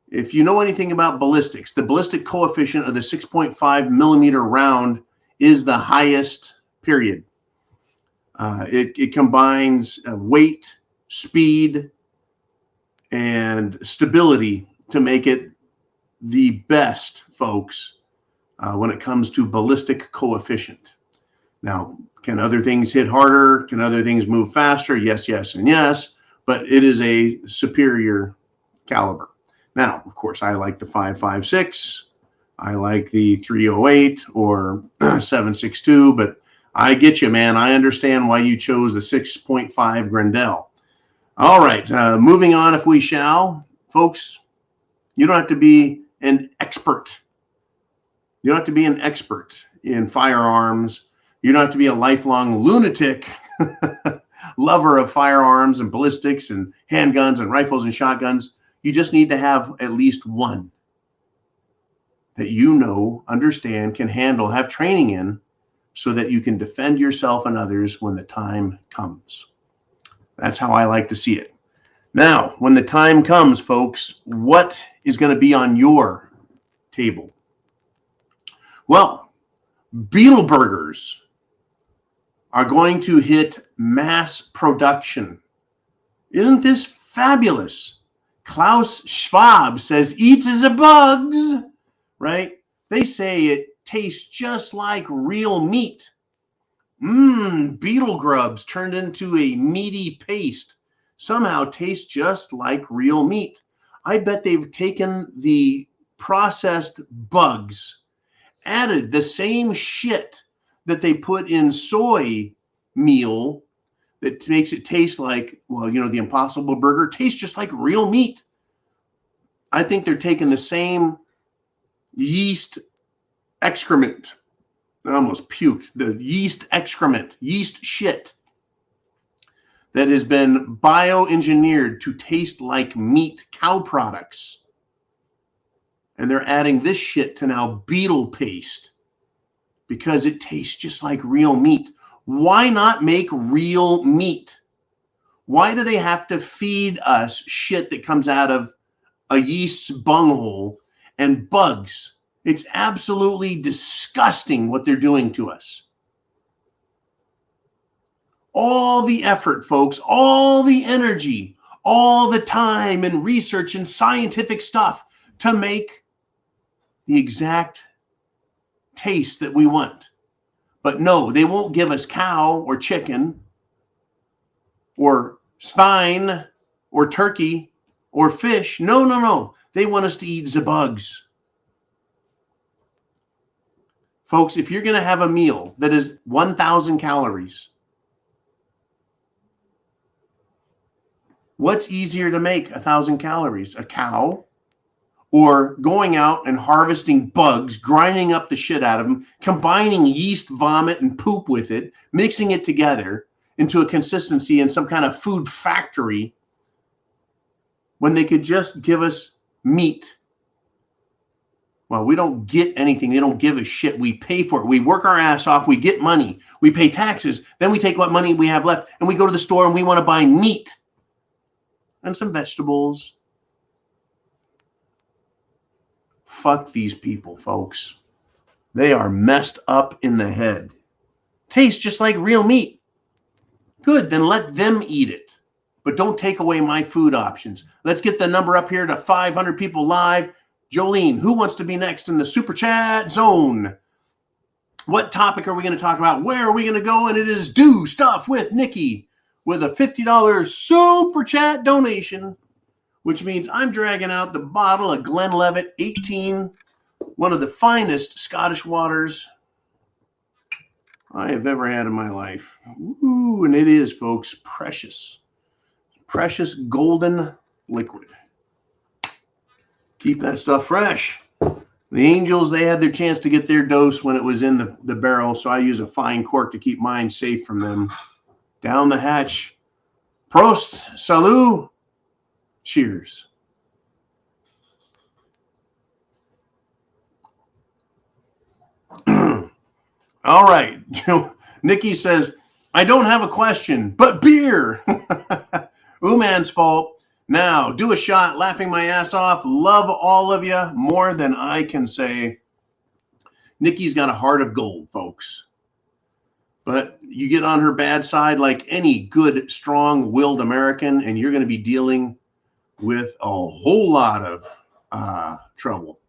if you know anything about ballistics, the ballistic coefficient of the 6.5 millimeter round is the highest, period. It combines weight, speed, and stability to make it the best, folks, when it comes to ballistic coefficient. Now, can other things hit harder? Can other things move faster? Yes, yes, and yes, but it is a superior caliber. Now, of course, I like the 5.56. I like the 308 or 7.62, but I get you, man. I understand why you chose the 6.5 Grendel. All right, moving on if we shall. Folks, you don't have to be an expert. You don't have to be an expert in firearms. You don't have to be a lifelong lunatic lover of firearms and ballistics and handguns and rifles and shotguns. You just need to have at least one that you know, understand, can handle, have training in so that you can defend yourself and others when the time comes. That's how I like to see it. Now, when the time comes, folks, what is going to be on your table? Well, beetle burgers are going to hit mass production. Isn't this fabulous? Klaus Schwab says, eat the bugs, right? They say it tastes just like real meat. Beetle grubs turned into a meaty paste somehow tastes just like real meat. I bet they've taken the processed bugs, added the same shit that they put in soy meal that makes it taste like, well, the Impossible Burger tastes just like real meat. I think they're taking the same yeast excrement. I almost puked. The yeast excrement, yeast shit that has been bioengineered to taste like meat, cow products. And they're adding this shit to now beetle paste because it tastes just like real meat. Why not make real meat? Why do they have to feed us shit that comes out of a yeast's bunghole and bugs? It's absolutely disgusting what they're doing to us. All the effort, folks, all the energy, all the time and research and scientific stuff to make the exact taste that we want. But no, they won't give us cow or chicken or swine or turkey or fish. No. They want us to eat the bugs. Folks, if you're going to have a meal that is 1,000 calories, what's easier to make 1,000 calories? A cow or going out and harvesting bugs, grinding up the shit out of them, combining yeast vomit and poop with it, mixing it together into a consistency in some kind of food factory when they could just give us meat? Well, we don't get anything. They don't give a shit. We pay for it. We work our ass off. We get money. We pay taxes. Then we take what money we have left and we go to the store and we want to buy meat and some vegetables. Fuck these people, folks. They are messed up in the head. Tastes just like real meat. Good, then let them eat it. But don't take away my food options. Let's get the number up here to 500 people live. Jolene, who wants to be next in the super chat zone? What topic are we going to talk about? Where are we going to go? And it is Do Stuff with Nikki with a $50 super chat donation, which means I'm dragging out the bottle of Glenlivet 18, one of the finest Scottish waters I have ever had in my life. Ooh, and it is, folks, precious golden liquid. Keep that stuff fresh. The Angels, they had their chance to get their dose when it was in the barrel, so I use a fine cork to keep mine safe from them. Down the hatch. Prost, salut, cheers. All right. Nikki says, I don't have a question, but beer. Uman's fault. Now, do a shot, laughing my ass off. Love all of you more than I can say. Nikki's got a heart of gold, folks. But you get on her bad side like any good, strong-willed American, and you're going to be dealing with a whole lot of trouble.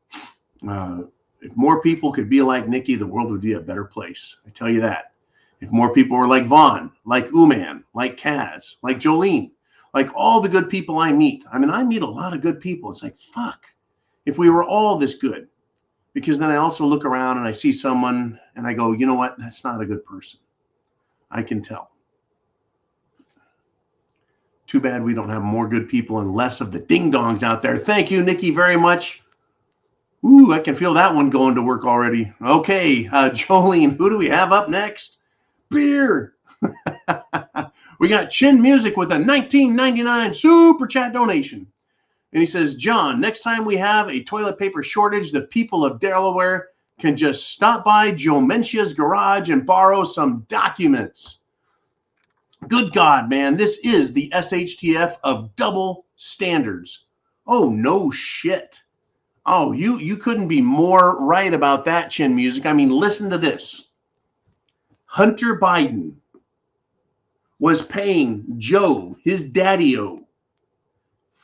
If more people could be like Nikki, the world would be a better place. I tell you that. If more people were like Vaughn, like Uman, like Kaz, like Jolene, like all the good people I meet. I mean, I meet a lot of good people. It's like, fuck, if we were all this good. Because then I also look around and I see someone and I go, you know what? That's not a good person. I can tell. Too bad we don't have more good people and less of the ding-dongs out there. Thank you, Nikki, very much. Ooh, I can feel that one going to work already. Okay, Jolene, who do we have up next? Beer. We got Chin Music with a $19.99 super chat donation. And he says, John, next time we have a toilet paper shortage, the people of Delaware can just stop by Joe Mencia's garage and borrow some documents. Good God, man, this is the SHTF of double standards. Oh, no shit. Oh, you couldn't be more right about that, Chin Music. I mean, listen to this. Hunter Biden was paying Joe, his daddy-o,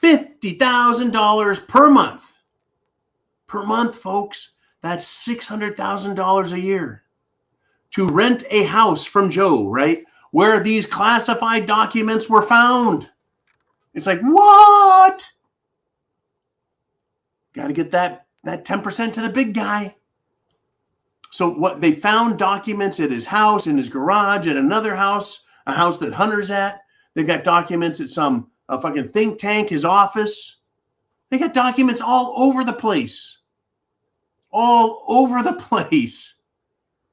$50,000 per month. Per month, folks. That's $600,000 a year to rent a house from Joe, right? Where these classified documents were found. It's like, what? Got to get that 10% to the big guy. So what they found documents at his house, in his garage, at another house, a house that Hunter's at. They've got documents at some fucking think tank, his office. They got documents all over the place. All over the place.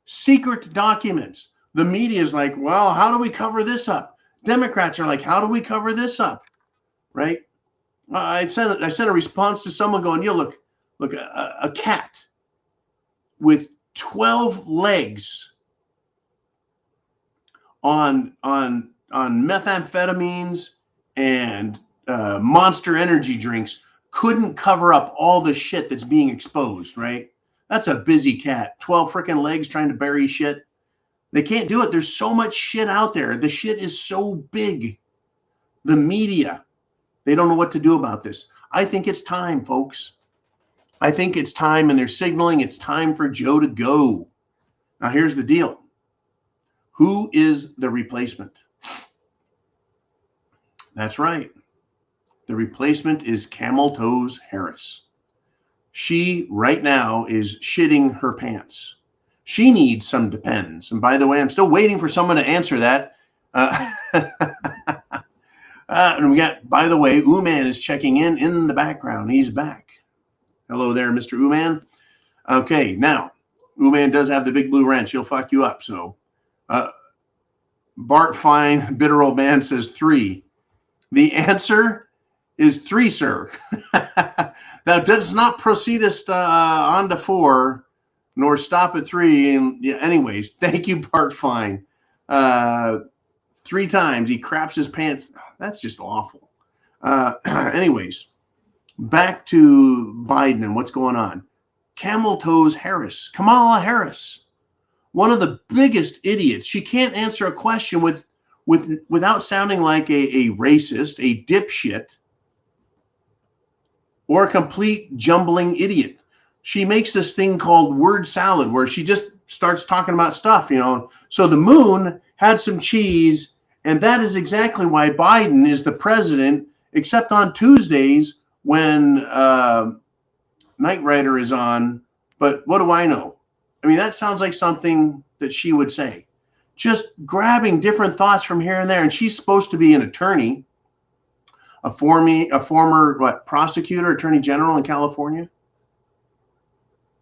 Secret documents. The media is like, well, how do we cover this up? Democrats are like, how do we cover this up? Right? I sent a response to someone going, look, a cat with 12 legs on methamphetamines and Monster energy drinks couldn't cover up all the shit that's being exposed, right? That's a busy cat. 12 freaking legs trying to bury shit. They can't do it. There's so much shit out there. The shit is so big. The media, they don't know what to do about this. I think it's time, folks. I think it's time, and they're signaling it's time for Joe to go. Now, here's the deal. Who is the replacement? That's right. The replacement is Camel Toes Harris. She, right now, is shitting her pants. She needs some Depends. And by the way, I'm still waiting for someone to answer that. And we got, by the way, Uman is checking in the background. He's back. Hello there, Mr. Uman. Okay, now, Uman does have the big blue wrench. He'll fuck you up. So, Bart Fine, bitter old man, says 3. The answer is 3, sir. That does not proceed us on to 4, nor stop at 3. And yeah, anyways, thank you, Bart Fine. 3 times he craps his pants. That's just awful. Anyways, back to Biden and what's going on. Camel Toes Harris, Kamala Harris, one of the biggest idiots. She can't answer a question without sounding like a racist, a dipshit, or a complete jumbling idiot. She makes this thing called word salad where she just starts talking about stuff, So the moon had some cheese, and that is exactly why Biden is the president, except on Tuesdays when Knight Rider is on. But what do I know? I mean, that sounds like something that she would say. Just grabbing different thoughts from here and there. And she's supposed to be an attorney, a former prosecutor, attorney general in California.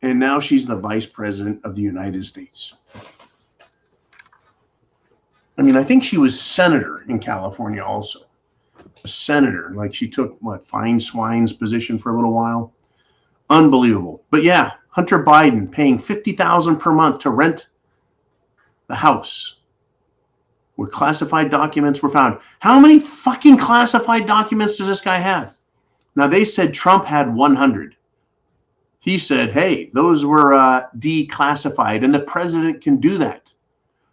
And now she's the vice president of the United States. I mean, I think she was senator in California also. A senator, like she took, Fine Swine's position for a little while. Unbelievable. But yeah, Hunter Biden paying $50,000 per month to rent the house where classified documents were found. How many fucking classified documents does this guy have? Now, they said Trump had 100. He said, hey, those were declassified, and the president can do that.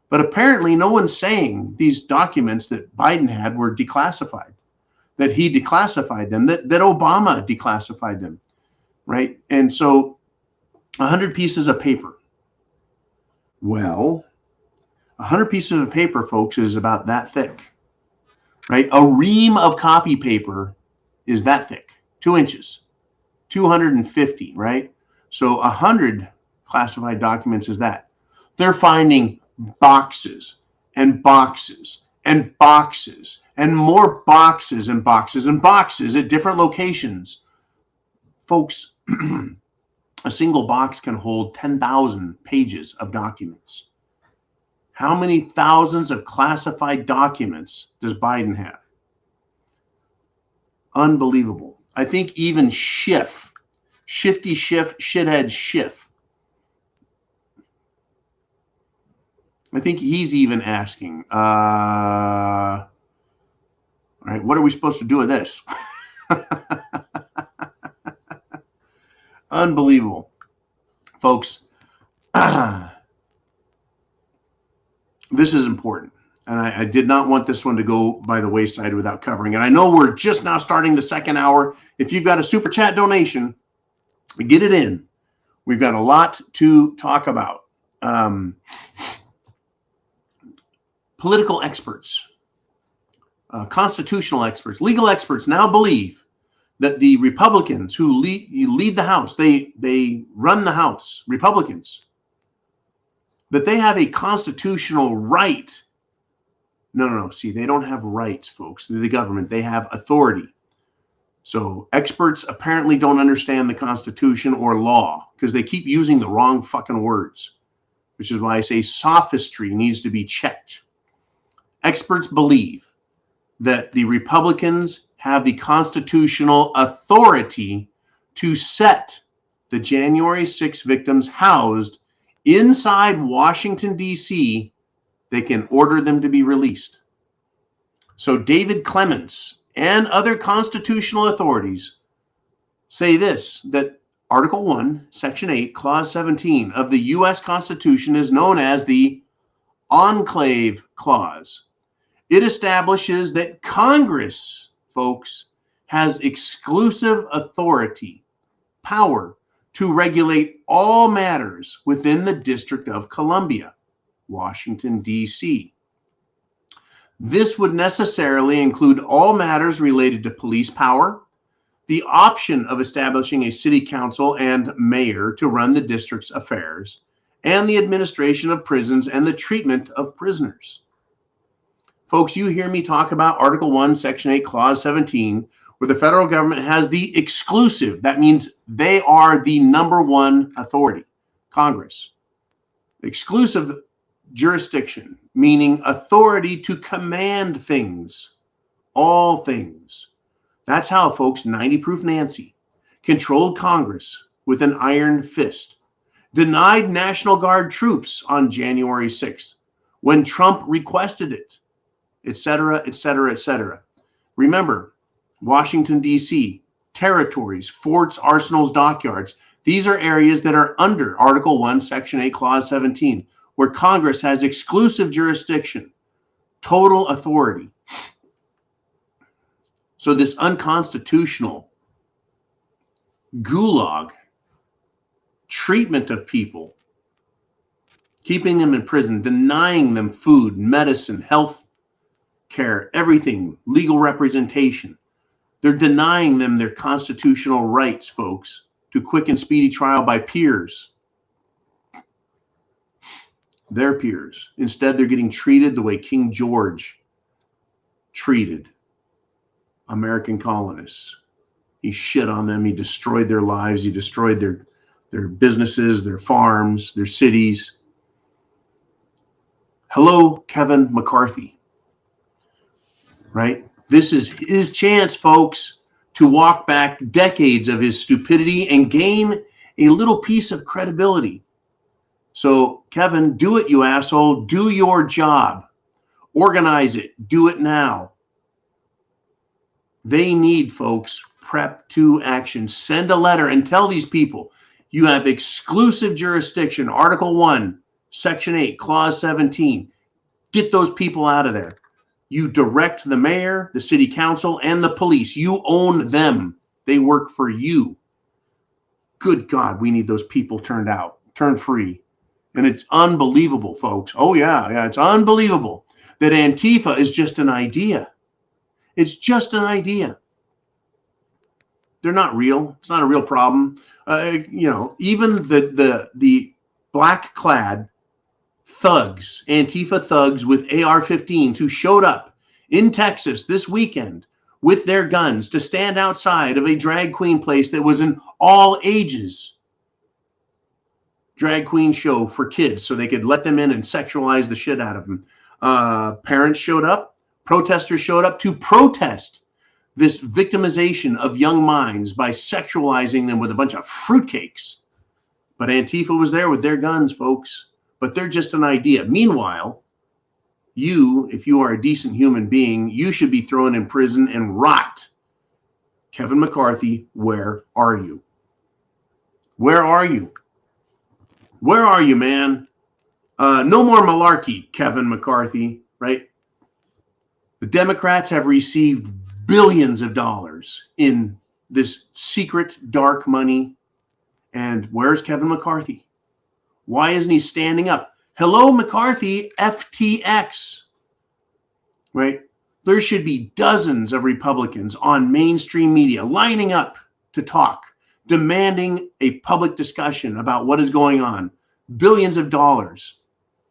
But apparently no one's saying these documents that Biden had were declassified, that he declassified them, that Obama declassified them, right? And so 100 pieces of paper. Well, 100 pieces of paper, folks, is about that thick, right? A ream of copy paper is that thick, 2 inches, 250, right? So 100 classified documents is that. They're finding boxes and boxes and boxes and more boxes and boxes and boxes at different locations. Folks, a single box can hold 10,000 pages of documents. How many thousands of classified documents does Biden have? Unbelievable. I think even Shifty Shithead Schiff, I think he's even asking, all right, what are we supposed to do with this? Unbelievable. Folks, this is important. And I did not want this one to go by the wayside without covering it. I know we're just now starting the second hour. If you've got a super chat donation, get it in. We've got a lot to talk about. Political experts, constitutional experts, legal experts now believe that the Republicans who lead the House, they run the House, Republicans, that they have a constitutional right. No. See, they don't have rights, folks. They're the government. They have authority. So experts apparently don't understand the Constitution or law because they keep using the wrong fucking words, which is why I say sophistry needs to be checked. Experts believe that the Republicans have the constitutional authority to set the January 6 victims housed inside Washington, D.C. They can order them to be released. So David Clements and other constitutional authorities say this, that Article 1, Section 8, Clause 17 of the U.S. Constitution is known as the Enclave Clause. It establishes that Congress, folks, has exclusive authority, power to regulate all matters within the District of Columbia, Washington, D.C. This would necessarily include all matters related to police power, the option of establishing a city council and mayor to run the district's affairs, and the administration of prisons and the treatment of prisoners. Folks, you hear me talk about Article 1, Section 8, Clause 17, where the federal government has the exclusive, that means they are the number one authority, Congress. Exclusive jurisdiction, meaning authority to command things, all things. That's how, folks, 90 Proof Nancy controlled Congress with an iron fist, denied National Guard troops on January 6th when Trump requested it, etc., etc., etc. Remember, Washington, D.C., territories, forts, arsenals, dockyards, these are areas that are under Article 1, Section 8, Clause 17, where Congress has exclusive jurisdiction, total authority. So this unconstitutional gulag treatment of people, keeping them in prison, denying them food, medicine, health care, everything, legal representation. They're denying them their constitutional rights, folks, to quick and speedy trial by peers. Their peers. Instead, they're getting treated the way King George treated American colonists. He shit on them. He destroyed their lives. He destroyed their businesses, their farms, their cities. Hello, Kevin McCarthy. Right? This is his chance, folks, to walk back decades of his stupidity and gain a little piece of credibility. So, Kevin, do it, you asshole. Do your job. Organize it. Do it now. They need, folks, prep to action. Send a letter and tell these people you have exclusive jurisdiction. Article 1, Section 8, Clause 17. Get those people out of there. You direct the mayor, the city council, and the police. You own them. They work for you. Good God, we need those people turned free. And it's unbelievable, folks. Oh, yeah, it's unbelievable that Antifa is just an idea. It's just an idea. They're not real. It's not a real problem. Even the black-clad thugs, Antifa thugs with AR-15s who showed up in Texas this weekend with their guns to stand outside of a drag queen place that was an all ages drag queen show for kids so they could let them in and sexualize the shit out of them. Parents showed up, protesters showed up to protest this victimization of young minds by sexualizing them with a bunch of fruitcakes. But Antifa was there with their guns, folks, but they're just an idea. Meanwhile, you, if you are a decent human being, you should be thrown in prison and rot. Kevin McCarthy, where are you? Where are you? Where are you, man? No more malarkey, Kevin McCarthy, right? The Democrats have received billions of dollars in this secret dark money. And where's Kevin McCarthy? Why isn't he standing up? Hello, McCarthy, FTX, right? There should be dozens of Republicans on mainstream media lining up to talk, demanding a public discussion about what is going on. Billions of dollars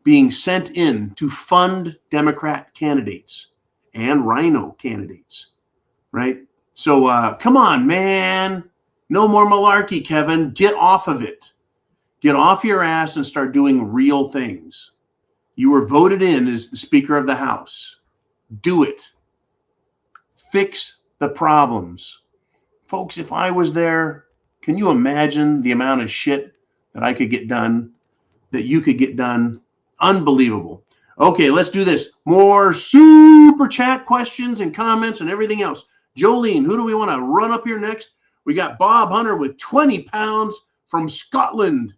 being sent in to fund Democrat candidates and rhino candidates, right? So come on, man. No more malarkey, Kevin. Get off of it. Get off your ass and start doing real things. You were voted in as the Speaker of the House. Do it. Fix the problems. Folks, if I was there, can you imagine the amount of shit that I could get done, that you could get done? Unbelievable. Okay, let's do this. More super chat questions and comments and everything else. Jolene, who do we want to run up here next? We got Bob Hunter with 20 pounds from Scotland.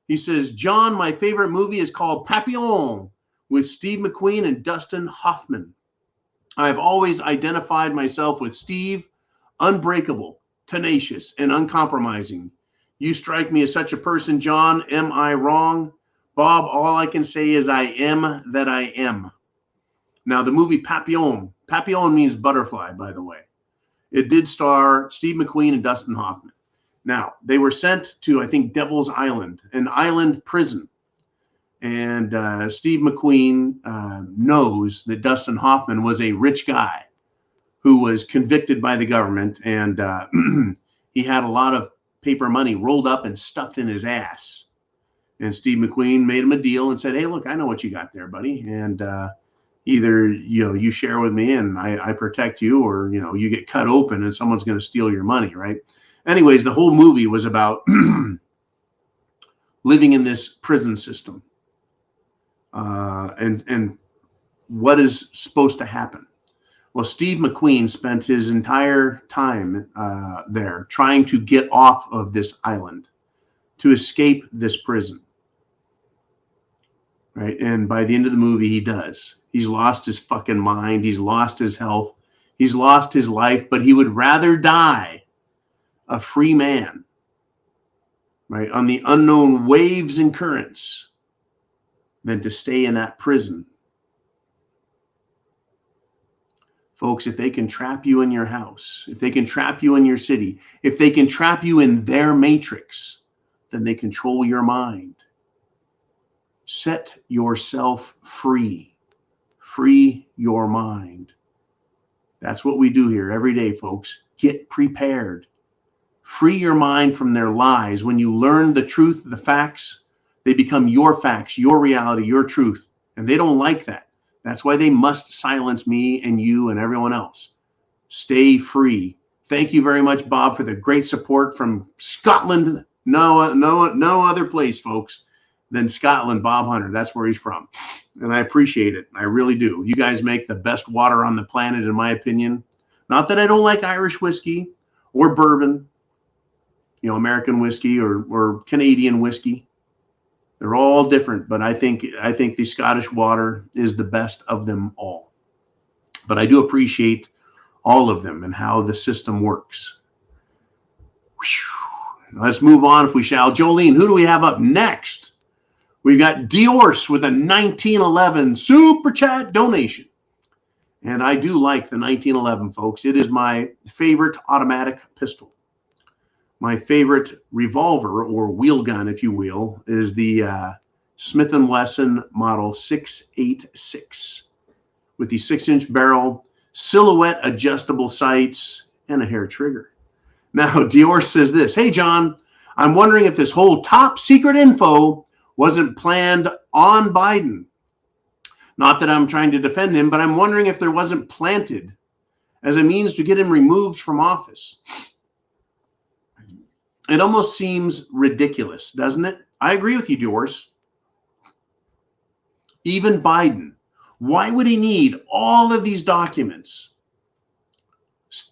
He says, John, my favorite movie is called Papillon with Steve McQueen and Dustin Hoffman. I've always identified myself with Steve, unbreakable, tenacious, and uncompromising. You strike me as such a person, John. Am I wrong? Bob, all I can say is I am that I am. Now, the movie Papillon. Papillon means butterfly, by the way. It did star Steve McQueen and Dustin Hoffman. Now, they were sent to, I think, Devil's Island, an island prison. And Steve McQueen knows that Dustin Hoffman was a rich guy who was convicted by the government. And he had a lot of paper money rolled up and stuffed in his ass. And Steve McQueen made him a deal and said, hey, look, I know what you got there, buddy. And either, you share with me and I protect you, or, you get cut open and someone's going to steal your money, right? Anyways, the whole movie was about living in this prison system and what is supposed to happen. Well, Steve McQueen spent his entire time there trying to get off of this island, to escape this prison. Right. And by the end of the movie, he does. He's lost his fucking mind. He's lost his health. He's lost his life, but he would rather die a free man, right, on the unknown waves and currents than to stay in that prison. Folks, if they can trap you in your house, if they can trap you in your city, if they can trap you in their matrix, then they control your mind. Set yourself free. Free your mind. That's what we do here every day, folks. Get prepared. Free your mind from their lies. When you learn the truth, the facts, they become your facts, your reality, your truth. And they don't like that. That's why they must silence me and you and everyone else. Stay free. Thank you very much, Bob, for the great support from Scotland. No other place, folks, than Scotland. Bob Hunter. That's where he's from. And I appreciate it. I really do. You guys make the best water on the planet, in my opinion. Not that I don't like Irish whiskey or bourbon, American whiskey or Canadian whiskey. They're all different, but I think the Scottish water is the best of them all. But I do appreciate all of them and how the system works. Whew. Let's move on, if we shall. Jolene, who do we have up next? We've got Diorce with a 1911 super chat donation. And I do like the 1911, folks. It is my favorite automatic pistol. My favorite revolver, or wheel gun, if you will, is the Smith & Wesson Model 686 with the 6-inch barrel, silhouette adjustable sights, and a hair trigger. Now, Dior says this, hey, John, I'm wondering if this whole top secret info wasn't planned on Biden. Not that I'm trying to defend him, but I'm wondering if there wasn't planted as a means to get him removed from office. It almost seems ridiculous, doesn't it? I agree with you, Diorce. even Biden. Why would he need all of these documents?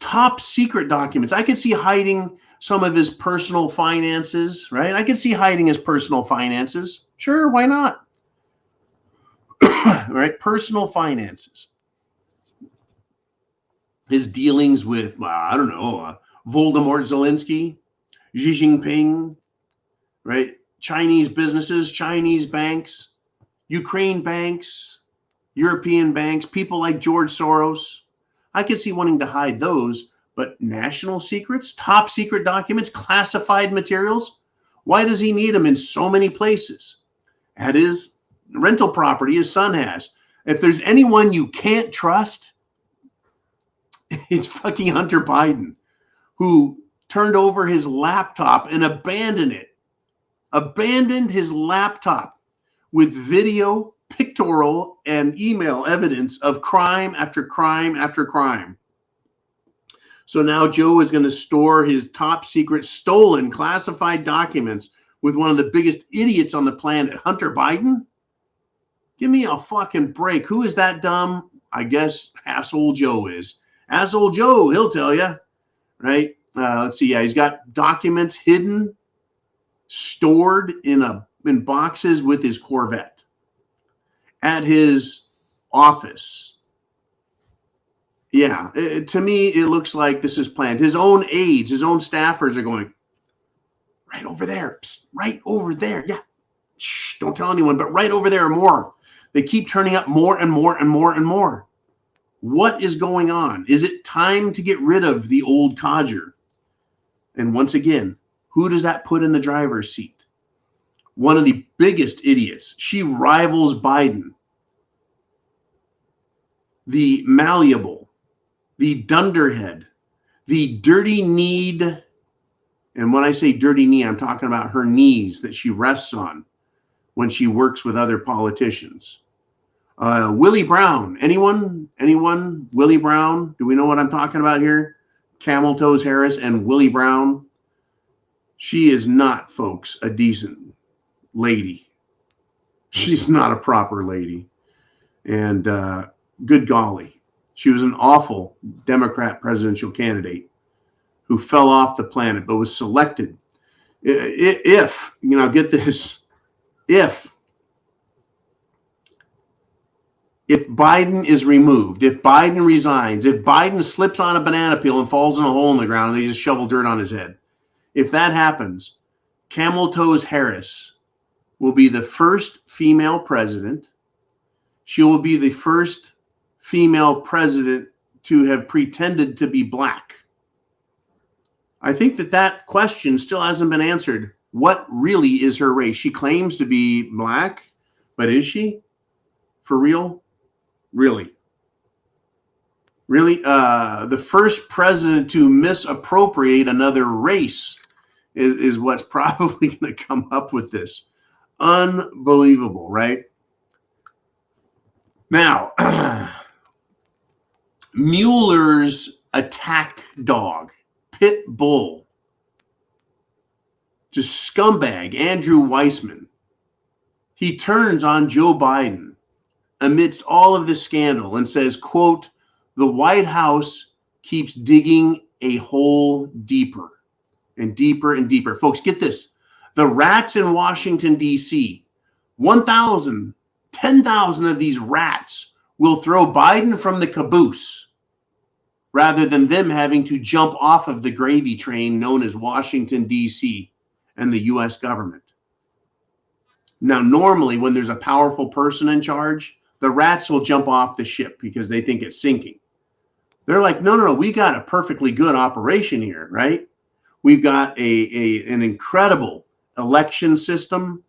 Top secret documents. I could see hiding some of his personal finances, right? I could see hiding his personal finances. Sure, why not? Right? Personal finances. His dealings with, I don't know, Voldemort Zelensky, Xi Jinping, right? Chinese businesses, Chinese banks, Ukraine banks, European banks, people like George Soros. I could see wanting to hide those, but national secrets, top secret documents, classified materials, why does he need them in so many places? At his rental property, his son has. If there's anyone you can't trust, it's fucking Hunter Biden, who turned over his laptop and abandoned his laptop with video, pictorial, and email evidence of crime after crime after crime. So now Joe is going to store his top secret, stolen, classified documents with one of the biggest idiots on the planet, Hunter Biden? Give me a fucking break. Who is that dumb? I guess asshole Joe is. Asshole Joe, he'll tell you, right? Let's see. Yeah, he's got documents hidden, stored in boxes with his Corvette at his office. Yeah, to me, it looks like this is planned. His own aides, his own staffers are going, right over there, psst, right over there. Yeah, shh, don't tell anyone, but right over there more. They keep turning up more and more and more and more. What is going on? Is it time to get rid of the old codger? And once again, who does that put in the driver's seat? One of the biggest idiots. She rivals Biden. The malleable, the dunderhead, the dirty-kneed, and when I say dirty knee, I'm talking about her knees that she rests on when she works with other politicians. Willie Brown. Anyone? Willie Brown? Do we know what I'm talking about here? Camel Toes Harris and Willie Brown. She is not, folks, a decent lady. She's not a proper lady. And good golly, she was an awful Democrat presidential candidate who fell off the planet but was selected. If, get this, if Biden is removed, if Biden resigns, if Biden slips on a banana peel and falls in a hole in the ground and they just shovel dirt on his head, if that happens, Camel Toes Harris will be the first female president. She will be the first female president to have pretended to be black. I think that question still hasn't been answered. What really is her race? She claims to be black, but is she? For real? Really? The first president to misappropriate another race is what's probably going to come up with this. Unbelievable, right? Now, Mueller's attack dog, pit bull, just scumbag, Andrew Weissman, he turns on Joe Biden amidst all of this scandal and says, quote, the White House keeps digging a hole deeper and deeper and deeper. Folks, get this. The rats in Washington, D.C., 1,000, 10,000 of these rats will throw Biden from the caboose rather than them having to jump off of the gravy train known as Washington, D.C. and the U.S. government. Now, normally when there's a powerful person in charge, the rats will jump off the ship because they think it's sinking. They're like, no, we got a perfectly good operation here, right? We've got an incredible election system.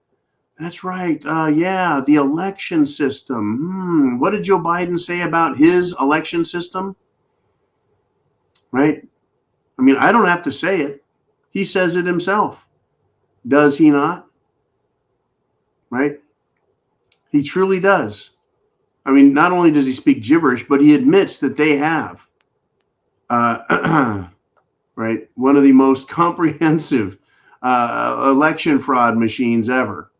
That's right. The election system. What did Joe Biden say about his election system? Right? I mean, I don't have to say it. He says it himself. Does he not? Right? He truly does. I mean, not only does he speak gibberish, but he admits that they have, right, one of the most comprehensive election fraud machines ever.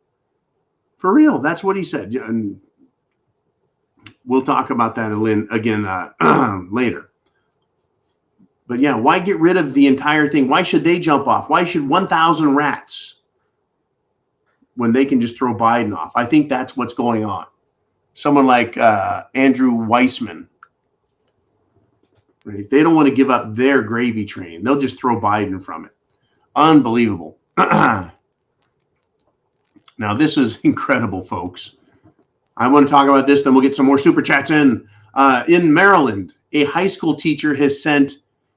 For real, that's what he said. And We'll talk about that again later. But yeah, why get rid of the entire thing? Why should they jump off? Why should 1,000 rats when they can just throw Biden off? I think that's what's going on. Someone like Andrew Weissman, right? They don't want to give up their gravy train. They'll just throw Biden from it. Unbelievable. Now, this is incredible, folks. I want to talk about this, then we'll get some more super chats in. In Maryland, a high school teacher has sent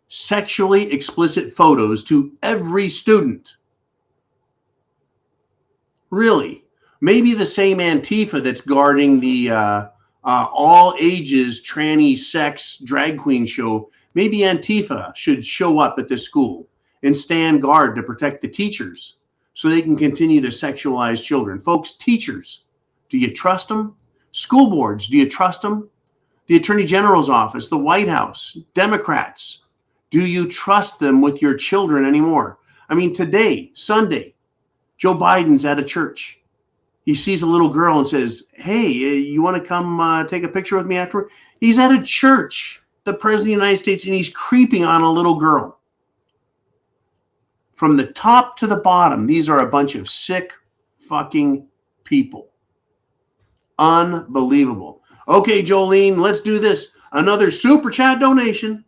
sexually explicit photos to every student. Really? Maybe the same Antifa that's guarding the all ages tranny sex drag queen show. Maybe Antifa should show up at this school and stand guard to protect the teachers so they can continue to sexualize children. Folks, teachers, do you trust them? School boards, do you trust them? The Attorney General's office, the White House, Democrats, do you trust them with your children anymore? I mean, today, Sunday, Joe Biden's at a church. He sees a little girl and says, hey, you want to come take a picture with me afterward? He's at a church, the President of the United States, and he's creeping on a little girl. From the top to the bottom, these are a bunch of sick fucking people. Unbelievable. Okay, Jolene, let's do this. Another super chat donation.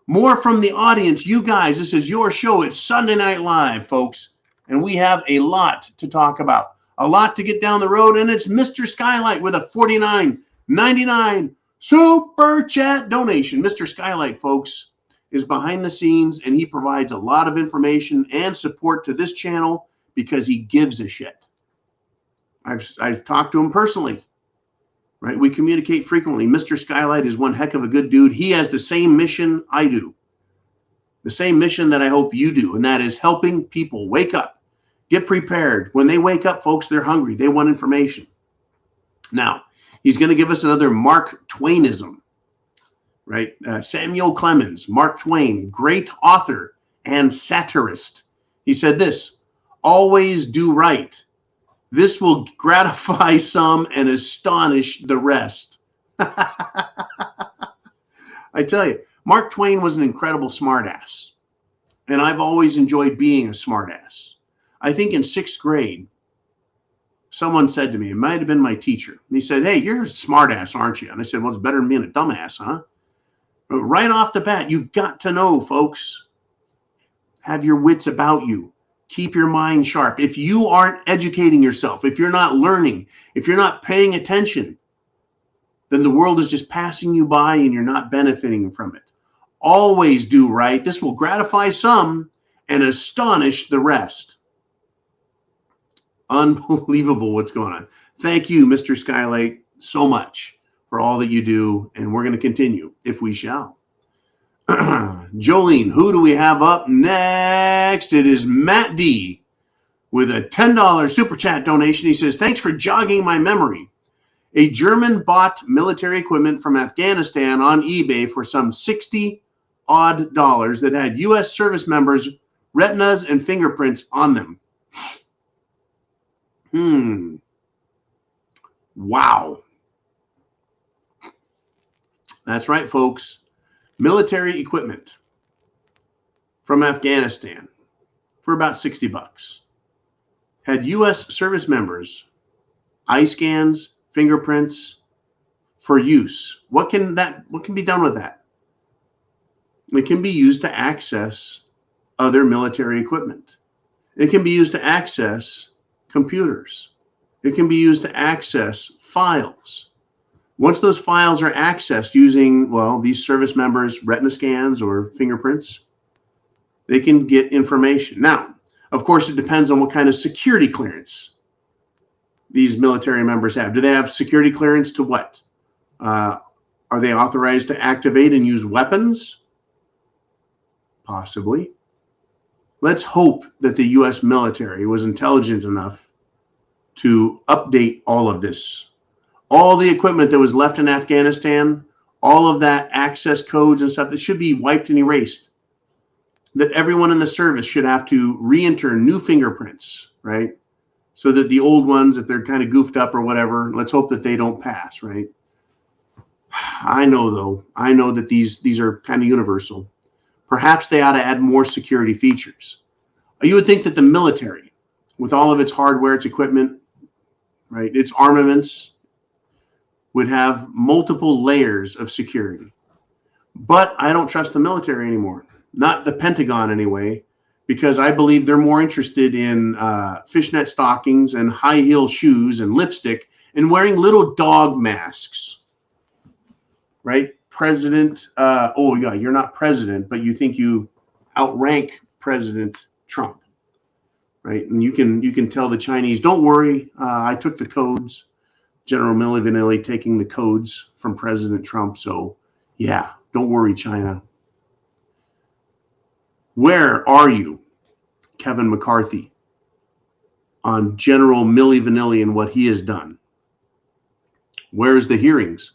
More from the audience. You guys, this is your show. It's Sunday Night Live, folks. And we have a lot to talk about. A lot to get down the road. And it's Mr. Skylight with a $49.99 super chat donation. Mr. Skylight, folks, is behind the scenes, and he provides a lot of information and support to this channel because he gives a shit. I've talked to him personally. Right? We communicate frequently. Mr. Skylight is one heck of a good dude. He has the same mission I do. The same mission that I hope you do, and that is helping people wake up. Get prepared. When they wake up, folks, they're hungry. They want information. Now, he's going to give us another Mark Twainism. Right? Samuel Clemens, Mark Twain, great author and satirist. He said this, always do right. This will gratify some and astonish the rest. I tell you, Mark Twain was an incredible smartass. And I've always enjoyed being a smartass. I think in 6th grade, someone said to me, it might have been my teacher. And he said, hey, you're a smartass, aren't you? And I said, well, it's better than being a dumbass, huh? But right off the bat, you've got to know, folks, have your wits about you. Keep your mind sharp. If you aren't educating yourself, if you're not learning, if you're not paying attention, then the world is just passing you by and you're not benefiting from it. Always do right. This will gratify some and astonish the rest. Unbelievable what's going on. Thank you, Mr. Skylight, so much for all that you do, and we're going to continue if we shall. Jolene, who do we have up next? It is Matt D with a $10 super chat donation. He says, thanks for jogging my memory. A German bought military equipment from Afghanistan on eBay for some $60 odd that had U.S. service members' retinas and fingerprints on them. Wow. That's right, folks. Military equipment from Afghanistan for about $60. Had U.S. service members' eye scans, fingerprints for use. What can be done with that? It can be used to access other military equipment. It can be used to access computers. It can be used to access files. Once those files are accessed using, well, these service members' retina scans or fingerprints, they can get information. Now, of course, it depends on what kind of security clearance these military members have. Do they have security clearance to what? Are they authorized to activate and use weapons? Possibly. Let's hope that the U.S. military was intelligent enough to update all of this. All the equipment that was left in Afghanistan, all of that access codes and stuff that should be wiped and erased. That everyone in the service should have to re-enter new fingerprints, right? So that the old ones, if they're kind of goofed up or whatever, let's hope that they don't pass, right? I know, though. I know that these are kind of universal. Perhaps they ought to add more security features. You would think that the military, with all of its hardware, its equipment, right, its armaments, would have multiple layers of security. But I don't trust the military anymore. Not the Pentagon anyway, because I believe they're more interested in fishnet stockings and high heel shoes and lipstick and wearing little dog masks. Right? President, oh yeah, you're not president, but you think you outrank President Trump. Right? And you can tell the Chinese, don't worry, I took the codes. General Milli Vanilli taking the codes from President Trump. So yeah, don't worry, China. Where are you, Kevin McCarthy, on General Milli Vanilli and what he has done? Where's the hearings?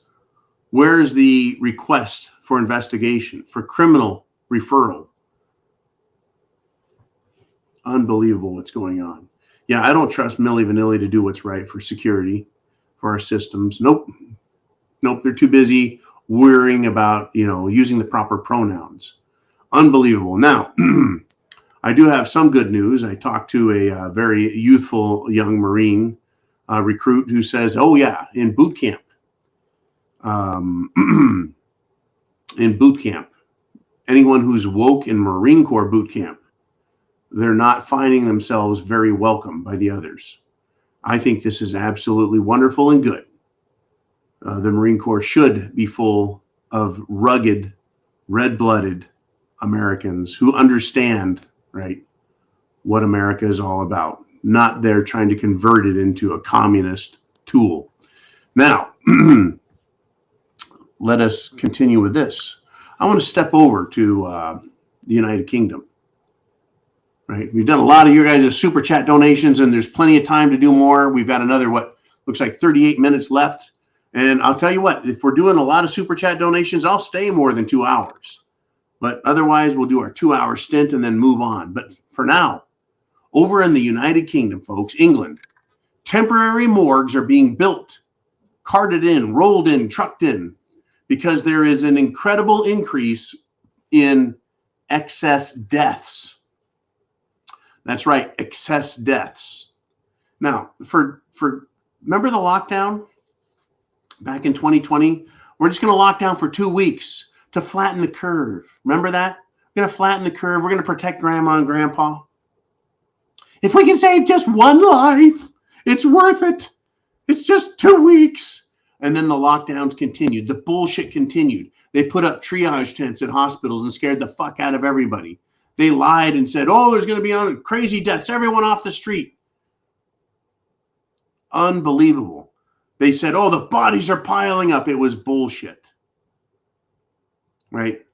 Where's the request for investigation, for criminal referral? Unbelievable what's going on. Yeah, I don't trust Milli Vanilli to do what's right for security, for our systems. Nope, they're too busy worrying about, using the proper pronouns. Unbelievable. Now, I do have some good news. I talked to a very youthful young Marine recruit who says, oh yeah, in boot camp, anyone who's woke in Marine Corps boot camp, they're not finding themselves very welcome by the others. I think this is absolutely wonderful and good. The Marine Corps should be full of rugged, red-blooded Americans who understand, right, what America is all about. Not they're trying to convert it into a communist tool. Now, let us continue with this. I want to step over to the United Kingdom. Right, we've done a lot of your guys' super chat donations, and there's plenty of time to do more. We've got another, what looks like 38 minutes left. And I'll tell you what, if we're doing a lot of super chat donations, I'll stay more than 2 hours. But otherwise, we'll do our 2-hour stint and then move on. But for now, over in the United Kingdom, folks, England, temporary morgues are being built, carted in, rolled in, trucked in, because there is an incredible increase in excess deaths. That's right, excess deaths. Now, for remember the lockdown back in 2020? We're just going to lock down for 2 weeks to flatten the curve. Remember that? We're going to flatten the curve. We're going to protect grandma and grandpa. If we can save just one life, it's worth it. It's just 2 weeks. And then the lockdowns continued. The bullshit continued. They put up triage tents at hospitals and scared the fuck out of everybody. They lied and said, oh, there's going to be crazy deaths, everyone off the street. Unbelievable. They said, oh, the bodies are piling up. It was bullshit. Right?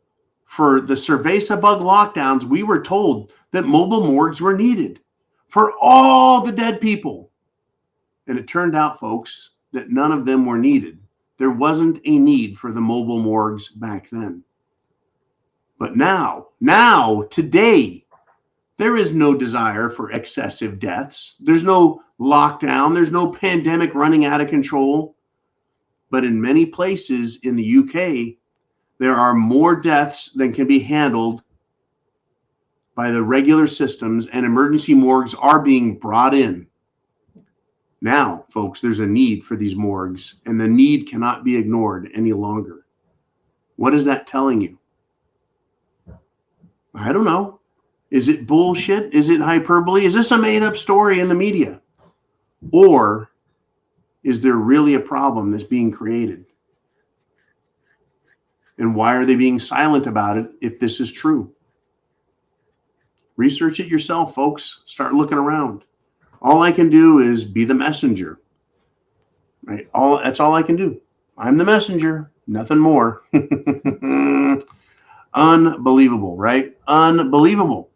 For the cerveza bug lockdowns, we were told that mobile morgues were needed for all the dead people. And it turned out, folks, that none of them were needed. There wasn't a need for the mobile morgues back then. But now, today, there is no desire for excessive deaths. There's no lockdown. There's no pandemic running out of control. But in many places in the UK, there are more deaths than can be handled by the regular systems, and emergency morgues are being brought in. Now, folks, there's a need for these morgues, and the need cannot be ignored any longer. What is that telling you? I don't know. Is it bullshit? Is it hyperbole? Is this a made-up story in the media? Or is there really a problem that's being created? And why are they being silent about it if this is true? Research it yourself, folks. Start looking around. All I can do is be the messenger. Right? That's all I can do. I'm the messenger, nothing more. Unbelievable, right? Unbelievable.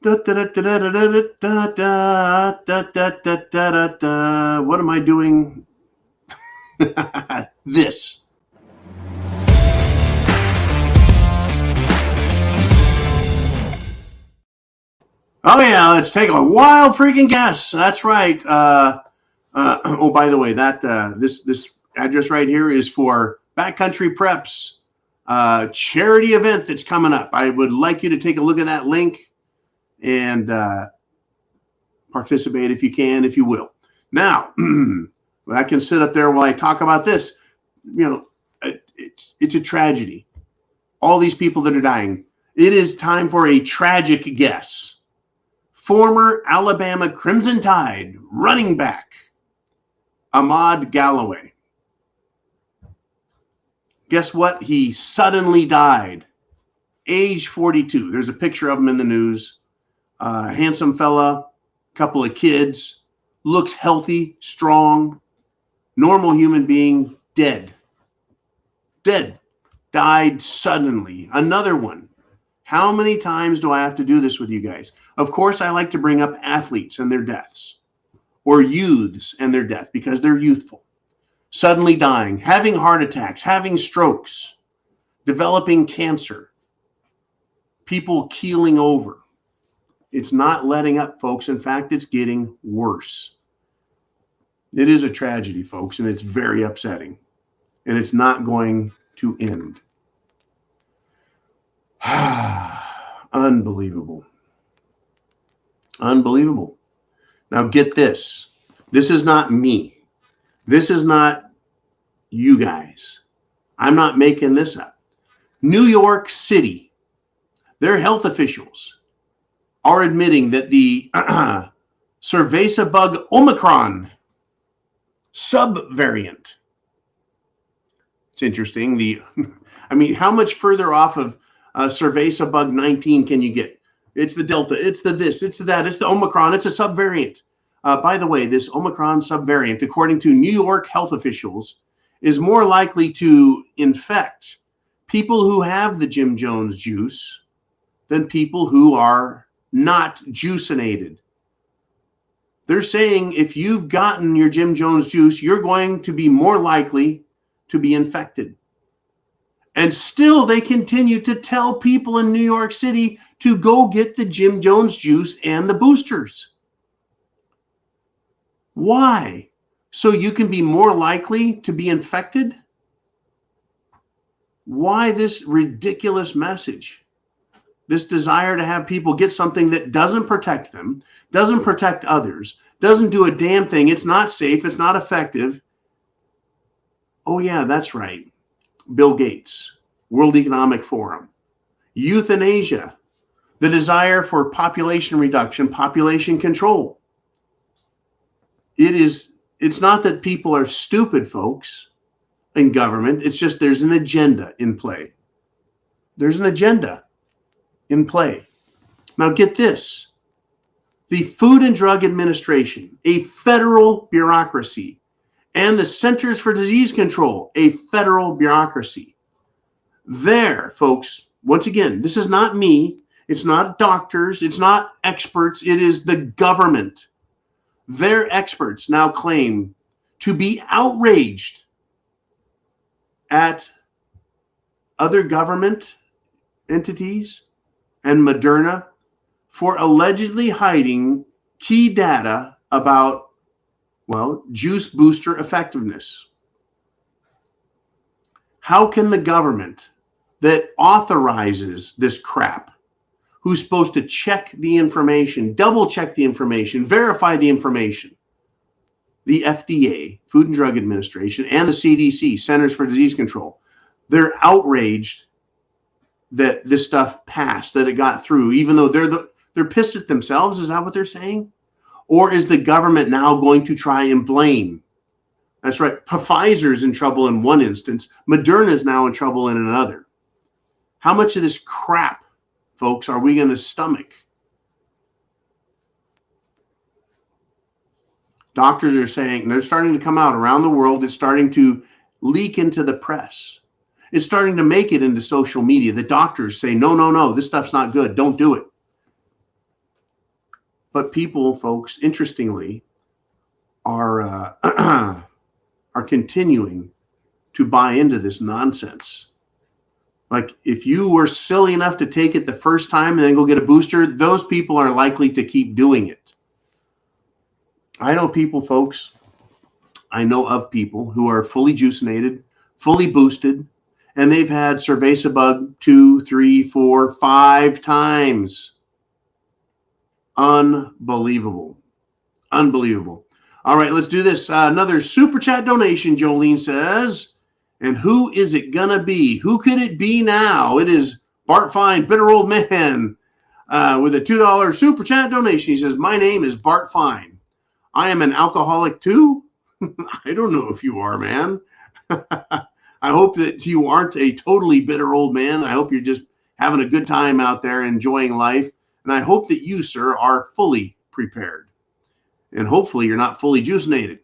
What am I doing? This. Oh yeah, let's take a wild freaking guess. That's right. Oh, by the way, that this address right here is for Backcountry Preps charity event that's coming up. I would like you to take a look at that link and participate if you can, if you will. Now, I can sit up there while I talk about this. You know, it's a tragedy. All these people that are dying. It is time for a tragic guess. Former Alabama Crimson Tide running back, Ahmad Galloway. Guess what? He suddenly died, age 42. There's a picture of him in the news. Handsome fella, couple of kids, looks healthy, strong, normal human being, dead. Died suddenly. Another one. How many times do I have to do this with you guys? Of course, I like to bring up athletes and their deaths, or youths and their death, because they're youthful. Suddenly dying, having heart attacks, having strokes, developing cancer, people keeling over. It's not letting up, folks. In fact, it's getting worse. It is a tragedy, folks, and it's very upsetting. And it's not going to end. Unbelievable. Unbelievable. Now get this. This is not me. This is not you guys. I'm not making this up. New York City, their health officials are admitting that the Cerveza bug Omicron subvariant. It's interesting. I mean, how much further off of Cerveza bug 19 can you get? It's the Delta, it's the this, it's the that, it's the Omicron, it's a subvariant. By the way, this Omicron subvariant, according to New York health officials, is more likely to infect people who have the Jim Jones juice than people who are not juicinated. They're saying if you've gotten your Jim Jones juice, you're going to be more likely to be infected. And still they continue to tell people in New York City to go get the Jim Jones juice and the boosters. Why? So you can be more likely to be infected? Why this ridiculous message? This desire to have people get something that doesn't protect them, doesn't protect others, doesn't do a damn thing. It's not safe. It's not effective. Oh, yeah, that's right. Bill Gates, World Economic Forum, euthanasia, the desire for population reduction, population control. It's not that people are stupid, folks, in government. It's just there's an agenda in play. There's an agenda in play. Now get this. The Food and Drug Administration, a federal bureaucracy, and the Centers for Disease Control, a federal bureaucracy. There, folks, once again, this is not me. It's not doctors. It's not experts. It is the government. Their experts now claim to be outraged at other government entities and Moderna for allegedly hiding key data about, well, juice booster effectiveness. How can the government that authorizes this crap, who's supposed to check the information, double check the information, verify the information, the FDA, Food and Drug Administration, and the CDC, Centers for Disease Control, they're outraged that this stuff passed, that it got through, even though they're pissed at themselves? Is that what they're saying? Or is the government now going to try and blame? That's right. Pfizer's in trouble in one instance. Moderna's now in trouble in another. How much of this crap, folks, are we going to stomach? Doctors are saying, they're starting to come out around the world. It's starting to leak into the press. It's starting to make it into social media. The doctors say, no, this stuff's not good. Don't do it. But people, folks, interestingly, are continuing to buy into this nonsense. Like, if you were silly enough to take it the first time and then go get a booster, those people are likely to keep doing it. I know people, folks, I know of people who are fully juicinated, fully boosted, and they've had Survivalism 2, 3, 4, 5 times. Unbelievable. Unbelievable. All right, let's do this. Another super chat donation, Jolene says. And who is it going to be? Who could it be now? It is Bart Fine, bitter old man, with a $2 super chat donation. He says, my name is Bart Fine. I am an alcoholic too. I don't know if you are, man. I hope that you aren't a totally bitter old man. I hope you're just having a good time out there, enjoying life. And I hope that you, sir, are fully prepared. And hopefully you're not fully juicinated.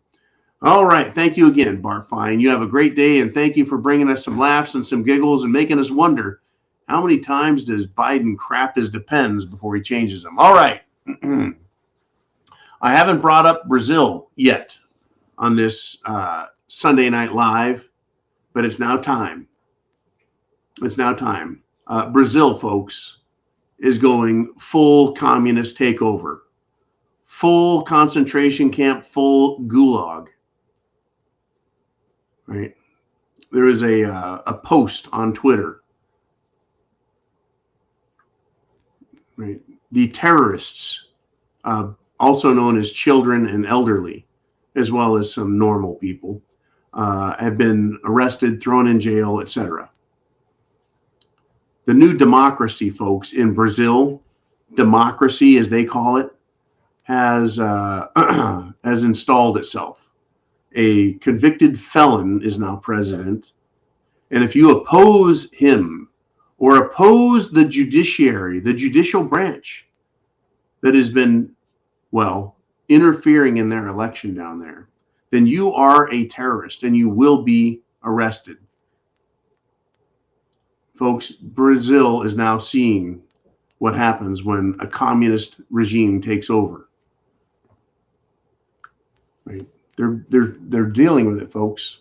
All right. Thank you again, Bart Fine. You have a great day, and thank you for bringing us some laughs and some giggles and making us wonder, how many times does Biden crap his Depends before he changes them? All right. I haven't brought up Brazil yet on this Sunday Night Live, but it's now time. It's now time. Brazil, folks, is going full communist takeover, full concentration camp, full gulag. Right? There is a post on Twitter. Right? The terrorists, also known as children and elderly, as well as some normal people, have been arrested, thrown in jail, etc. The new democracy, folks, in Brazil, democracy as they call it, has installed itself. A convicted felon is now president. And if you oppose him or oppose the judiciary, the judicial branch that has been, well, interfering in their election down there, then you are a terrorist and you will be arrested. Folks, Brazil is now seeing what happens when a communist regime takes over. Right? They're dealing with it, folks.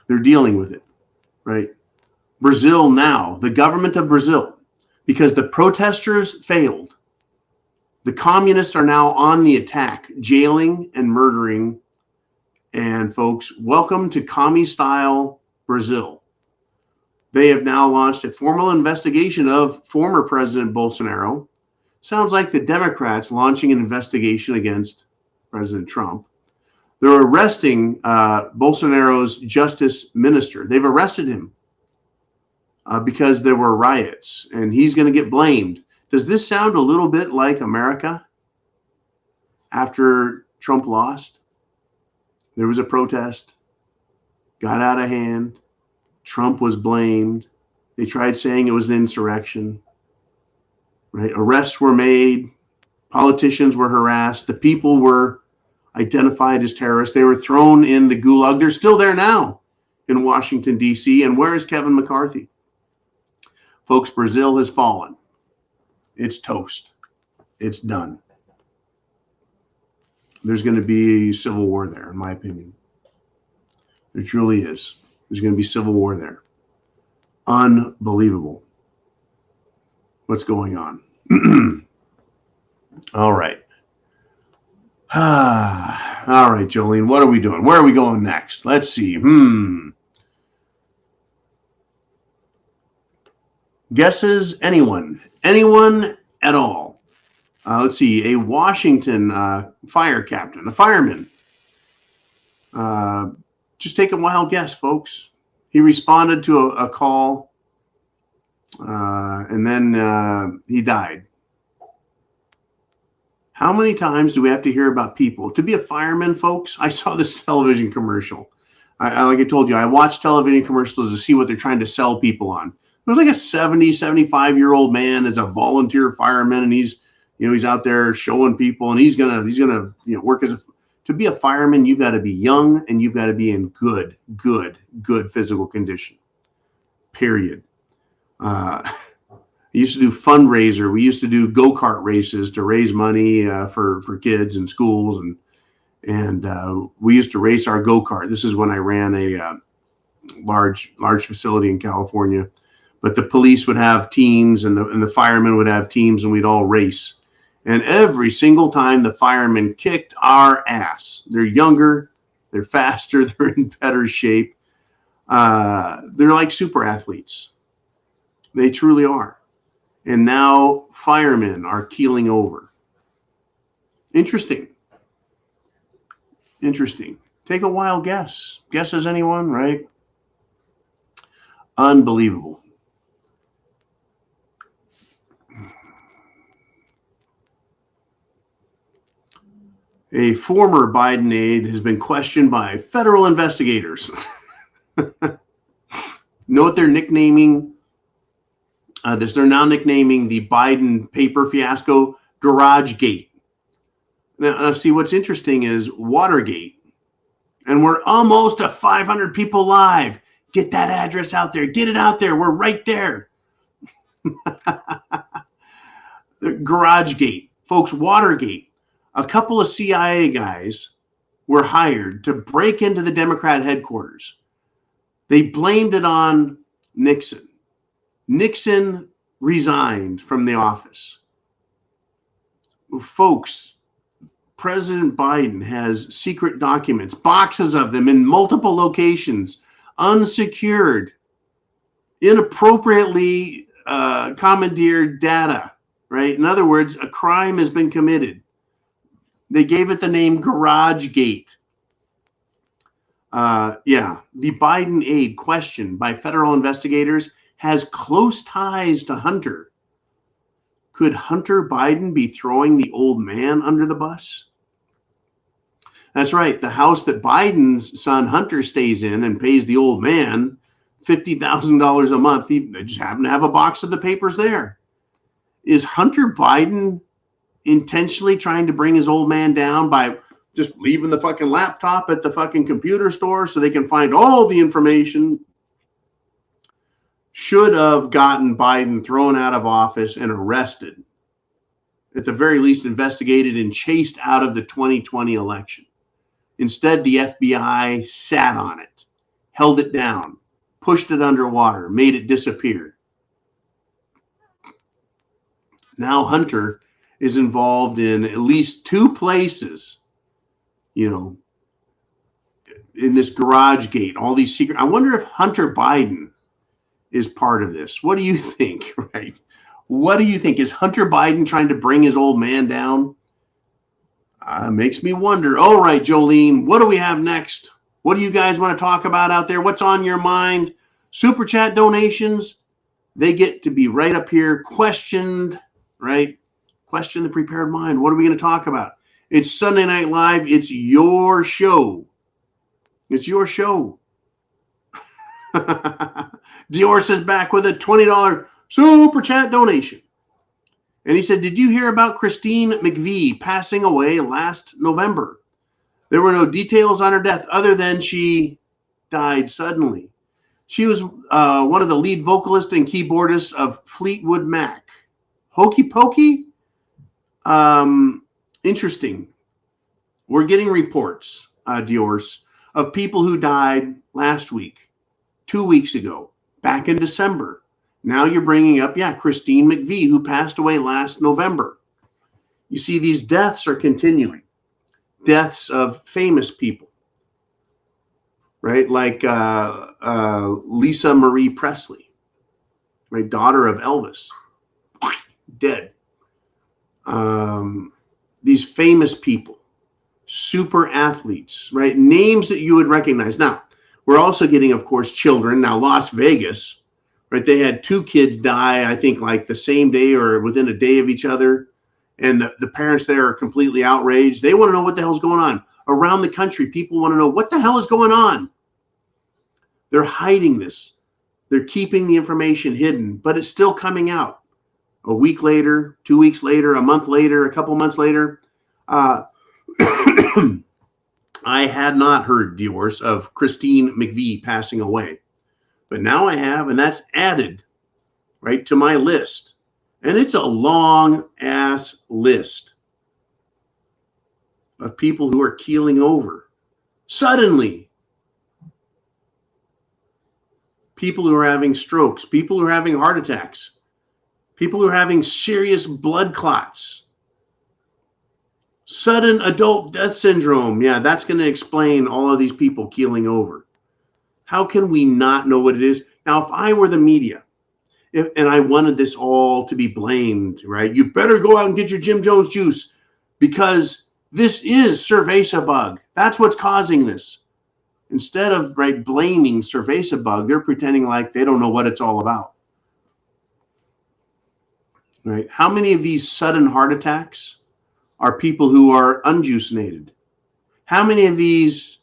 They're dealing with it, right? Brazil now, the government of Brazil, because the protesters failed, the communists are now on the attack, jailing and murdering. And folks, welcome to commie-style Brazil. They have now launched a formal investigation of former President Bolsonaro. Sounds like the Democrats launching an investigation against President Trump. They're arresting Bolsonaro's justice minister. They've arrested him because there were riots, and he's going to get blamed. Does this sound a little bit like America after Trump lost? There was a protest, got out of hand. Trump was blamed. They tried saying it was an insurrection. Right? Arrests were made. Politicians were harassed. The people were identified as terrorists. They were thrown in the gulag. They're still there now in Washington, D.C. And where is Kevin McCarthy? Folks, Brazil has fallen. It's toast. It's done. There's going to be a civil war there, in my opinion. There truly is. There's going to be civil war there. Unbelievable what's going on. All right. All right, Jolene, what are we doing? Where are we going next? Let's see. Guesses? Anyone? Anyone at all? Let's see. A Washington fire captain, a fireman. Just take a wild guess, folks. He responded to a call, and then he died. How many times do we have to hear about people? To be a fireman, folks, I saw this television commercial. Like I told you, I watch television commercials to see what they're trying to sell people on. It was like a 70, 75-year-old man as a volunteer fireman, and he's out there showing people, and he's gonna work as to be a fireman. You've got to be young, and you've got to be in good physical condition. Period. We used to do fundraiser. We used to do go-kart races to raise money for kids and schools, and we used to race our go-kart. This is when I ran a large facility in California. But the police would have teams, and the firemen would have teams, and we'd all race. And every single time the firemen kicked our ass. They're younger, They're faster. They're in better shape. They're like super athletes. They truly are. And now firemen are keeling over. Interesting. Take a wild guess. Guess as anyone, right? Unbelievable. A former Biden aide has been questioned by federal investigators. Know what they're nicknaming this? They're now nicknaming the Biden paper fiasco GarageGate. Now, see, what's interesting is Watergate. And we're almost to 500 people live. Get that address out there. Get it out there. We're right there. The GarageGate. Folks, Watergate. A couple of CIA guys were hired to break into the Democrat headquarters. They blamed it on Nixon. Nixon resigned from the office. Folks, President Biden has secret documents, boxes of them in multiple locations, unsecured, inappropriately commandeered data, right? In other words, a crime has been committed. They gave it the name GarageGate. The Biden aide questioned by federal investigators has close ties to Hunter. Could Hunter Biden be throwing the old man under the bus? That's right. The house that Biden's son Hunter stays in and pays the old man $50,000 a month. They just happen to have a box of the papers there. Is Hunter Biden intentionally trying to bring his old man down by just leaving the fucking laptop at the fucking computer store so they can find all the information? Should have gotten Biden thrown out of office and arrested. At the very least, investigated and chased out of the 2020 election. Instead, the FBI sat on it, held it down, pushed it underwater, made it disappear. Now Hunter is involved in at least two places, in this GarageGate, all these secret. I wonder if Hunter Biden is part of this. What do you think, right? What do you think? Is Hunter Biden trying to bring his old man down? Makes me wonder. All right, Jolene, what do we have next? What do you guys want to talk about out there? What's on your mind? Super chat donations, they get to be right up here, questioned, right? Question the prepared mind. What are we going to talk about? It's Sunday Night Live. It's your show. It's your show. Dior is back with a $20 super chat donation. And he said, did you hear about Christine McVie passing away last November? There were no details on her death other than she died suddenly. She was one of the lead vocalists and keyboardists of Fleetwood Mac. Hokey pokey? Interesting. We're getting reports, Dior's, of people who died last week, 2 weeks ago, back in December. Now you're bringing up, Christine McVie, who passed away last November. You see, these deaths are continuing. Deaths of famous people, right? Like Lisa Marie Presley, right? Daughter of Elvis, dead. These famous people, super athletes, right? Names that you would recognize. Now, we're also getting, of course, children. Now, Las Vegas, right? They had two kids die, I think, like the same day or within a day of each other. And the parents there are completely outraged. They want to know what the hell's going on. Around the country, people want to know what the hell is going on. They're hiding this. They're keeping the information hidden, but it's still coming out. A week later, 2 weeks later, a month later, a couple months later. I had not heard, Dior's, of Christine McVie passing away. But now I have, and that's added, right, to my list. And it's a long-ass list of people who are keeling over. Suddenly. People who are having strokes. People who are having heart attacks. People who are having serious blood clots. Sudden adult death syndrome. Yeah, that's going to explain all of these people keeling over. How can we not know what it is? Now, if I were the media, and I wanted this all to be blamed, right? You better go out and get your Jim Jones juice because this is cerveza bug. That's what's causing this. Instead of blaming cerveza bug, they're pretending like they don't know what it's all about. Right? How many of these sudden heart attacks are people who are unjuicinated? How many of these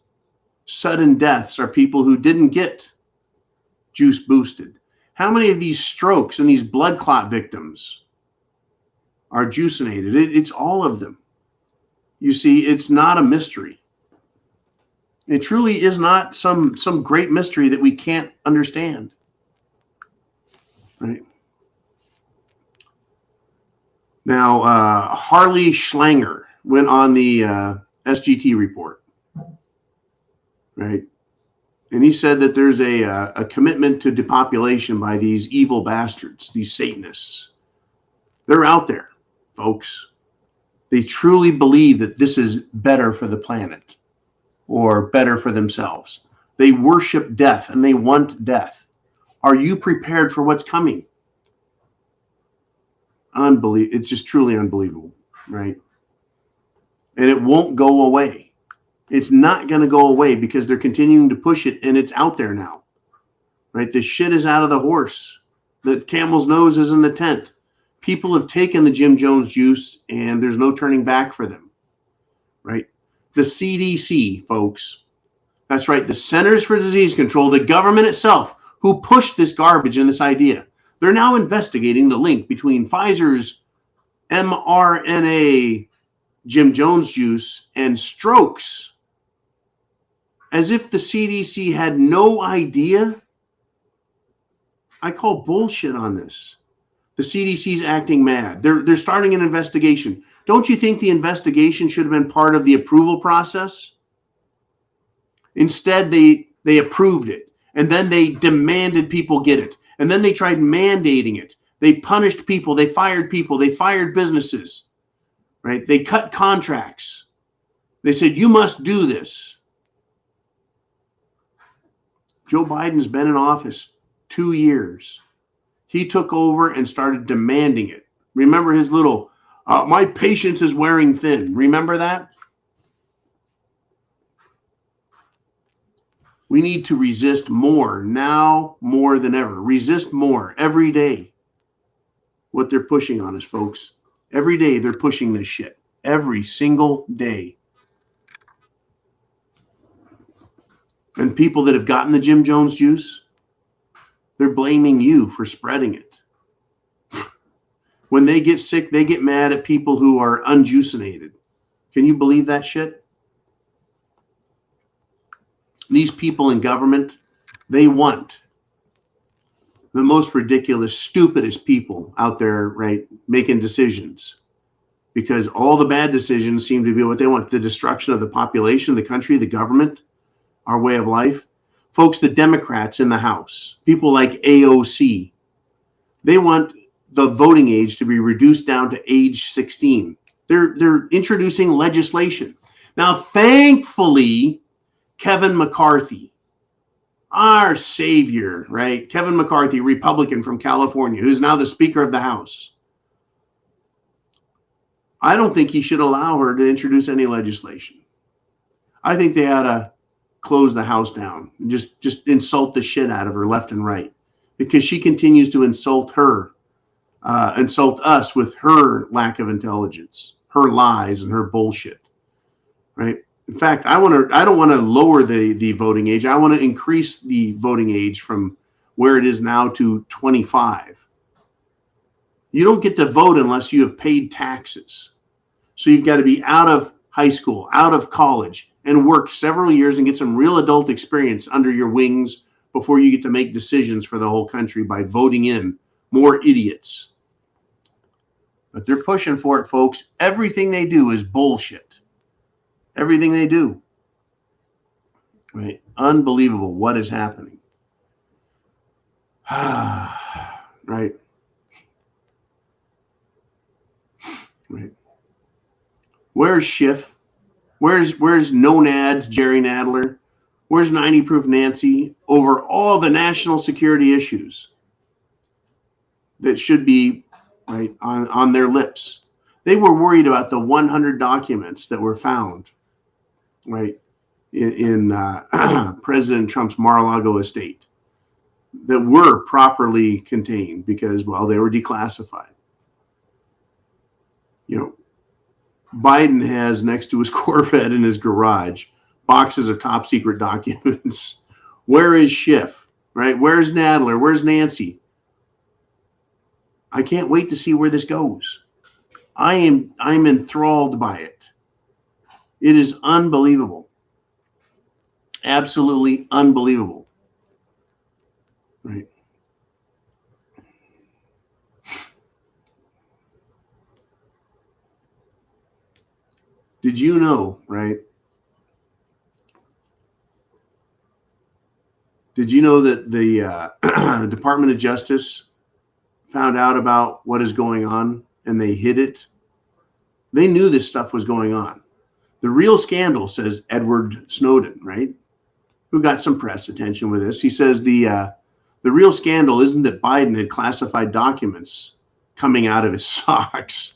sudden deaths are people who didn't get juice boosted? How many of these strokes and these blood clot victims are juicinated? It's all of them. You see, it's not a mystery. It truly is not some great mystery that we can't understand. Right? Now, Harley Schlanger went on the SGT report, right? And he said that there's a commitment to depopulation by these evil bastards, these Satanists. They're out there, folks. They truly believe that this is better for the planet or better for themselves. They worship death and they want death. Are you prepared for what's coming? It's just truly unbelievable, right? And it won't go away. It's not going to go away because they're continuing to push it, and it's out there now, right? The shit is out of the horse. The camel's nose is in the tent. People have taken the Jim Jones juice, and there's no turning back for them, right? The CDC, folks. That's right. The Centers for Disease Control, the government itself, who pushed this garbage and this idea. They're now investigating the link between Pfizer's mRNA Jim Jones juice and strokes, as if the CDC had no idea. I call bullshit on this. The CDC's acting mad. They're starting an investigation. Don't you think the investigation should have been part of the approval process? Instead, they approved it, and then they demanded people get it. And then they tried mandating it. They punished people. They fired people. They fired businesses, right? They cut contracts. They said, you must do this. Joe Biden's been in office 2 years. He took over and started demanding it. Remember his little, my patience is wearing thin. Remember that? We need to resist more now, more than ever. Resist more every day. What they're pushing on us, folks. Every day they're pushing this shit. Every single day. And people that have gotten the Jim Jones juice, they're blaming you for spreading it. When they get sick, they get mad at people who are unjuicinated. Can you believe that shit? These people in government, they want the most ridiculous, stupidest people out there, right, making decisions. Because all the bad decisions seem to be what they want. The destruction of the population, the country, the government, our way of life. Folks, the Democrats in the House, people like AOC, they want the voting age to be reduced down to age 16. They're introducing legislation. Now, thankfully, Kevin McCarthy, our savior, right? Kevin McCarthy, Republican from California, who's now the Speaker of the House. I don't think he should allow her to introduce any legislation. I think they ought to close the House down and just insult the shit out of her left and right, because she continues to insult us with her lack of intelligence, her lies, and her bullshit, right? In fact, I don't want to lower the voting age. I want to increase the voting age from where it is now to 25. You don't get to vote unless you have paid taxes. So you've got to be out of high school, out of college, and worked several years and get some real adult experience under your wings before you get to make decisions for the whole country by voting in more idiots. But they're pushing for it, folks. Everything they do is bullshit. Everything they do. Right? Unbelievable what is happening. Right? Right. Where's Schiff? Where's No Nads, Jerry Nadler? Where's 90 Proof Nancy over all the national security issues that should be right on their lips? They were worried about the 100 documents that were found right in President Trump's Mar-a-Lago estate that were properly contained because, well, they were declassified. You know, Biden has next to his Corvette in his garage boxes of top secret documents. Where is Schiff? Right? Where's Nadler? Where's Nancy? I can't wait to see where this goes. I'm enthralled by it. It is unbelievable. Absolutely unbelievable. Right. Did you know, right? Did you know that the Department of Justice found out about what is going on and they hid it? They knew this stuff was going on. The real scandal, says Edward Snowden, right? Who got some press attention with this. He says the real scandal isn't that Biden had classified documents coming out of his socks.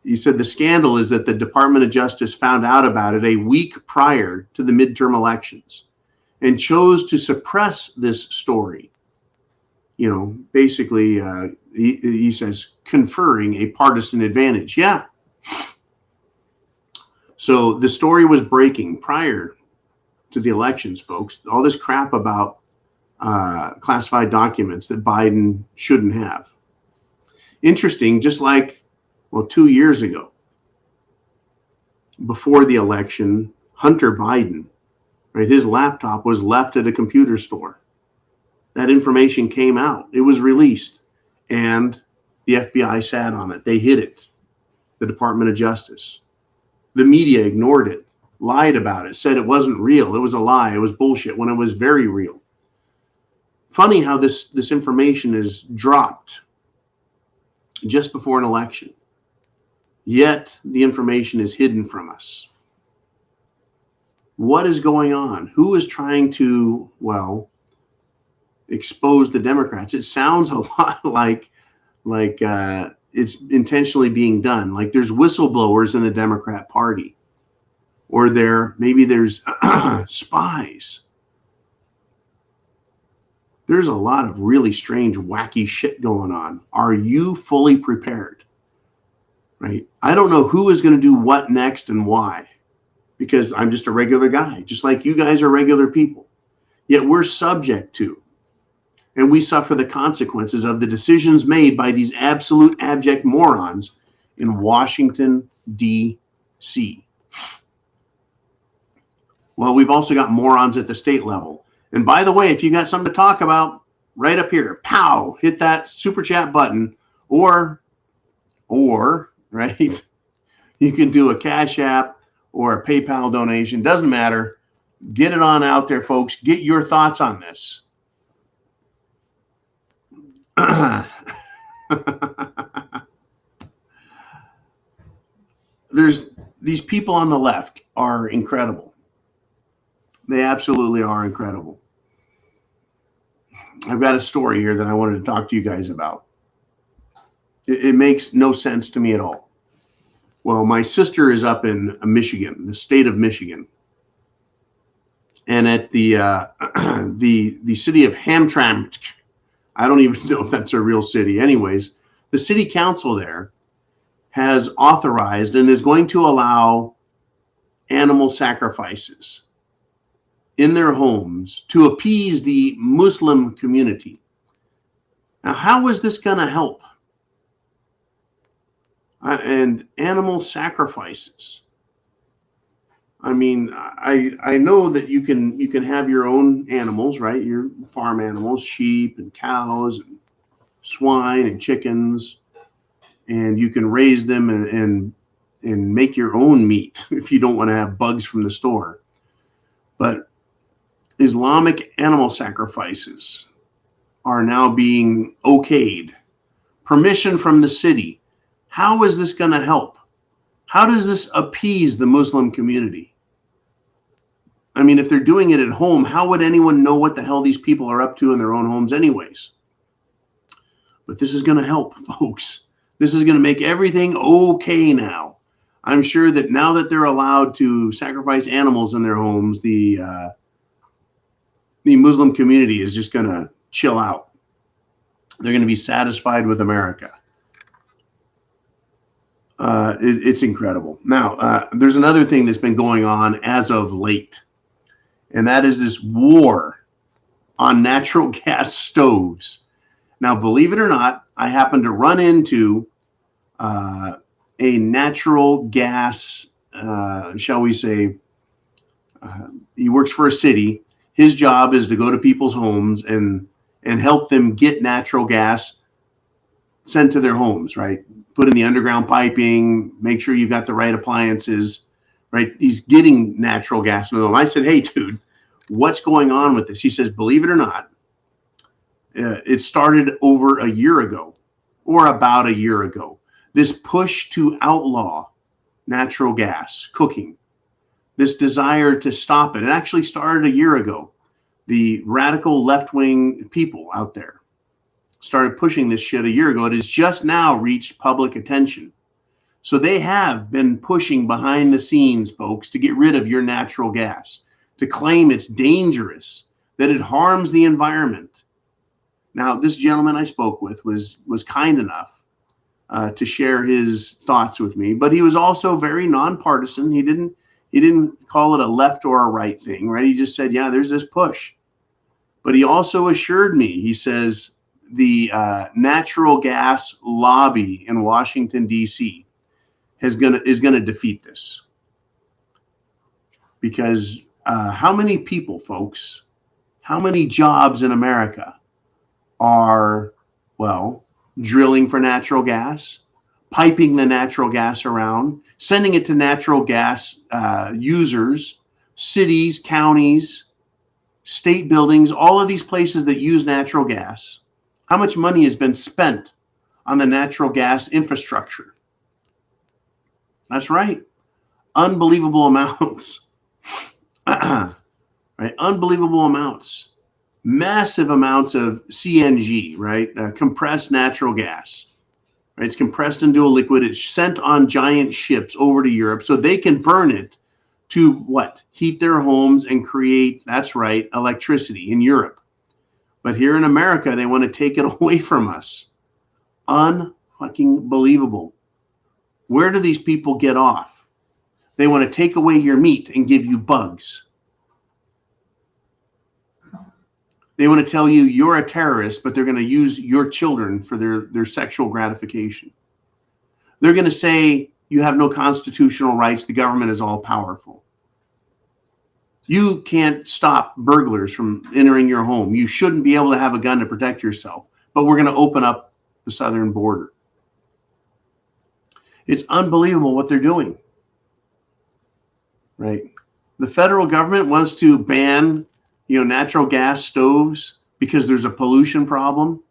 He said the scandal is that the Department of Justice found out about it a week prior to the midterm elections and chose to suppress this story. You know, basically, he says, conferring a partisan advantage. Yeah. So the story was breaking prior to the elections, folks. All this crap about classified documents that Biden shouldn't have. Interesting, just like, well, 2 years ago, before the election, Hunter Biden, right, his laptop was left at a computer store. That information came out. It was released, and the FBI sat on it. They hid it. The Department of Justice. The media ignored it, lied about it, said it wasn't real. It was a lie. It was bullshit when it was very real. Funny how this information is dropped just before an election. Yet the information is hidden from us. What is going on? Who is trying to, well, expose the Democrats? It sounds a lot like it's intentionally being done. Like there's whistleblowers in the Democrat Party, or maybe there's spies. There's a lot of really strange, wacky shit going on. Are you fully prepared? Right? I don't know who is going to do what next and why, because I'm just a regular guy, just like you guys are regular people. Yet we're subject to, and we suffer the consequences of the decisions made by these absolute abject morons in Washington, D.C. Well, we've also got morons at the state level. And by the way, if you got something to talk about, right up here, pow, hit that super chat button, or right, you can do a Cash App or a PayPal donation. Doesn't matter. Get it on out there, folks. Get your thoughts on this. There's these people on the left are incredible. They absolutely are incredible. I've got a story here that I wanted to talk to you guys about. It makes no sense to me at all. Well, my sister is up in Michigan, the state of Michigan, and at the city of Hamtramck. I don't even know if that's a real city. Anyways, the city council there has authorized and is going to allow animal sacrifices in their homes to appease the Muslim community. Now, how is this going to help? And animal sacrifices. I mean, I know that you can have your own animals, right? Your farm animals, sheep and cows and swine and chickens, and you can raise them and make your own meat if you don't want to have bugs from the store. But Islamic animal sacrifices are now being okayed. Permission from the city. How is this going to help? How does this appease the Muslim community? I mean, if they're doing it at home, how would anyone know what the hell these people are up to in their own homes anyways? But this is going to help, folks. This is going to make everything okay now. I'm sure that now that they're allowed to sacrifice animals in their homes, the Muslim community is just going to chill out. They're going to be satisfied with America. It's incredible. Now, there's another thing that's been going on as of late, and that is this war on natural gas stoves. Now, believe it or not, I happened to run into a natural gas, shall we say, he works for a city. His job is to go to people's homes and help them get natural gas sent to their homes, right? Put in the underground piping, make sure you've got the right appliances, right? He's getting natural gas in the home. I said, hey, dude, what's going on with this? He says, believe it or not, it started over a year ago, or about a year ago. This push to outlaw natural gas cooking, this desire to stop it. It actually started a year ago. The radical left-wing people out there started pushing this shit a year ago. It has just now reached public attention. So they have been pushing behind the scenes, folks, to get rid of your natural gas, to claim it's dangerous, that it harms the environment. Now, this gentleman I spoke with was kind enough to share his thoughts with me, but he was also very nonpartisan. He didn't call it a left or a right thing, right? He just said, yeah, there's this push. But he also assured me, he says, the natural gas lobby in Washington, D.C. is going to defeat this. Because how many people, folks, how many jobs in America are, well, drilling for natural gas, piping the natural gas around, sending it to natural gas users, cities, counties, state buildings, all of these places that use natural gas? How much money has been spent on the natural gas infrastructure? That's right. Unbelievable amounts. Right? Unbelievable amounts. Massive amounts of CNG, right? Compressed natural gas. Right? It's compressed into a liquid. It's sent on giant ships over to Europe so they can burn it to what? Heat their homes and create, that's right, electricity in Europe. But here in America, they want to take it away from us. Unfucking believable. Where do these people get off? They want to take away your meat and give you bugs. They want to tell you you're a terrorist, but they're going to use your children for their sexual gratification. They're going to say you have no constitutional rights. The government is all powerful. You can't stop burglars from entering your home. You shouldn't be able to have a gun to protect yourself, but we're going to open up the southern border. It's unbelievable what they're doing, right? The federal government wants to ban, natural gas stoves because there's a pollution problem.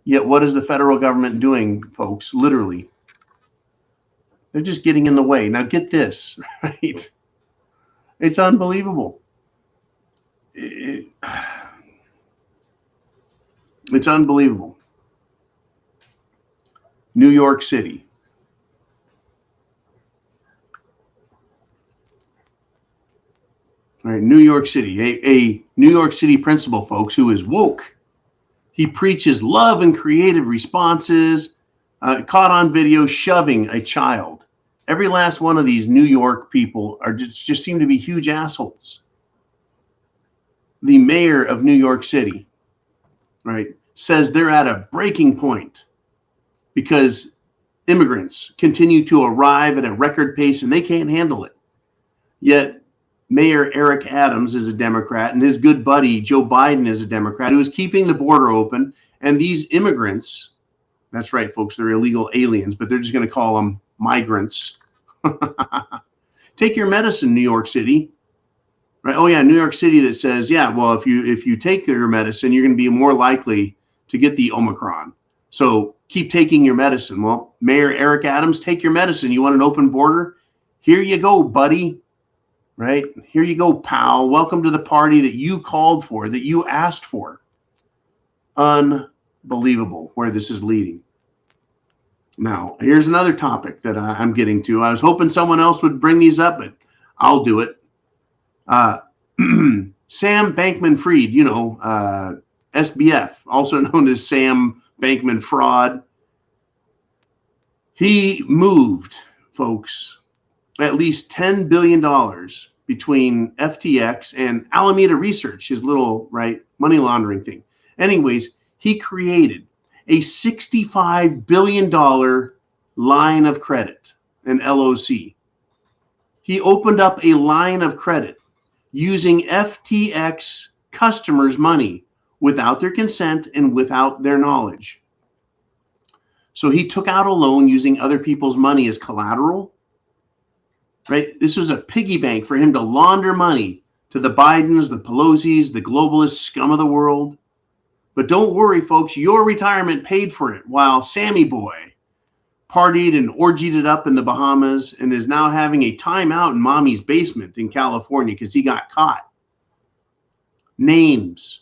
Yet what is the federal government doing, folks? Literally, they're just getting in the way. Now get this, right? It's unbelievable. It's unbelievable. New York City. All right, New York City. A New York City principal, folks, who is woke. He preaches love and creative responses. Caught on video shoving a child. Every last one of these New York people are just seem to be huge assholes. The mayor of New York City, right, says they're at a breaking point because immigrants continue to arrive at a record pace and they can't handle it. Yet Mayor Eric Adams is a Democrat and his good buddy Joe Biden is a Democrat who is keeping the border open. And these immigrants, that's right, folks, they're illegal aliens, but they're just going to call them migrants. Take your medicine, New York City. Right? Oh yeah, New York City that says, yeah, well, if you take your medicine, you're going to be more likely to get the Omicron. So keep taking your medicine. Well, Mayor Eric Adams, take your medicine. You want an open border? Here you go, buddy. Right? Here you go, pal. Welcome to the party that you called for, that you asked for. Unbelievable where this is leading. Now, here's another topic that I'm getting to. I was hoping someone else would bring these up, but I'll do it. Sam Bankman-Fried, SBF, also known as Sam Bankman-Fraud. He moved, folks, at least $10 billion between FTX and Alameda Research, his little, money laundering thing. Anyways, he created a $65 billion line of credit, an LOC. He opened up a line of credit using FTX customers' money without their consent and without their knowledge. So he took out a loan using other people's money as collateral. Right? This was a piggy bank for him to launder money to the Bidens, the Pelosi's, the globalist scum of the world. But don't worry, folks, your retirement paid for it while Sammy Boy partied and orgied it up in the Bahamas and is now having a timeout in mommy's basement in California because he got caught. Names.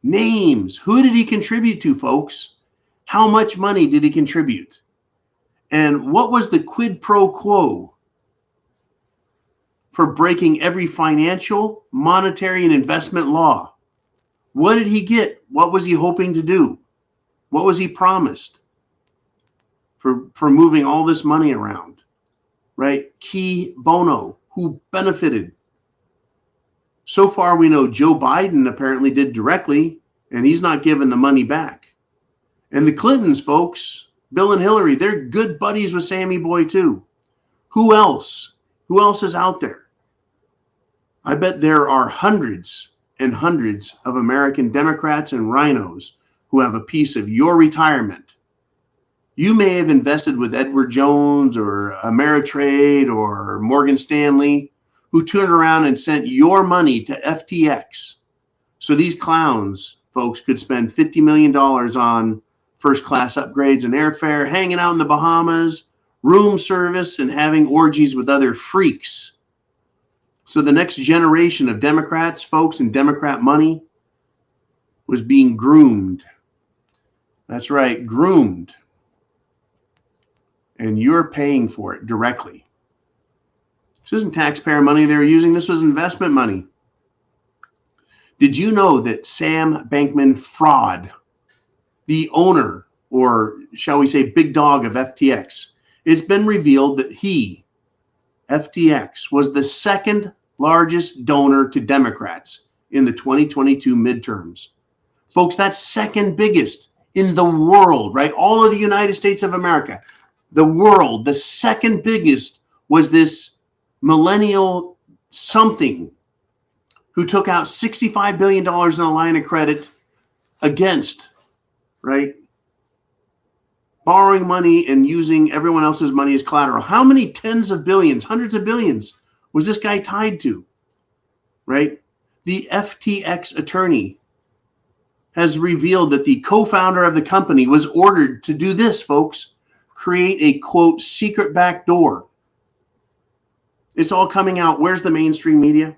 Who did he contribute to, folks? How much money did he contribute? And what was the quid pro quo for breaking every financial, monetary, and investment law? What did he get? What was he hoping to do? What was he promised for moving all this money around? Right? Key bono, who benefited? So far, we know Joe Biden apparently did directly, and he's not giving the money back. And the Clintons, folks, Bill and Hillary, they're good buddies with Sammy Boy too. Who else? Who else is out there? I bet there are hundreds and hundreds of American Democrats and rhinos who have a piece of your retirement. You may have invested with Edward Jones or Ameritrade or Morgan Stanley, who turned around and sent your money to FTX. So these clowns, folks, could spend $50 million on first-class upgrades and airfare, hanging out in the Bahamas, room service, and having orgies with other freaks. So the next generation of Democrats, folks, and Democrat money was being groomed. That's right, groomed. And you're paying for it directly. This isn't taxpayer money they were using. This was investment money. Did you know that Sam Bankman-Fraud, the owner, or shall we say big dog of FTX, it's been revealed that he, FTX, was the second largest donor to Democrats in the 2022 midterms. Folks, that's second biggest in the world, right? All of the United States of America, the world, the second biggest was this millennial something who took out $65 billion in a line of credit against, right, borrowing money and using everyone else's money as collateral. How many tens of billions, hundreds of billions was this guy tied to, right? The FTX attorney has revealed that the co-founder of the company was ordered to do this, folks, create a, quote, secret back door. It's all coming out. Where's the mainstream media?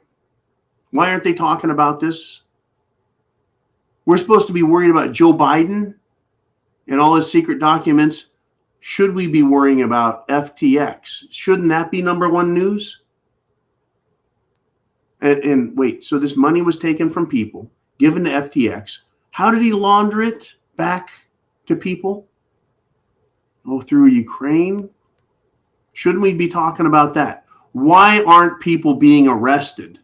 Why aren't they talking about this? We're supposed to be worried about Joe Biden and all his secret documents. Should we be worrying about FTX? Shouldn't that be number one news? And wait, so this money was taken from people, given to FTX. How did he launder it back to people? Oh, through Ukraine? Shouldn't we be talking about that? Why aren't people being arrested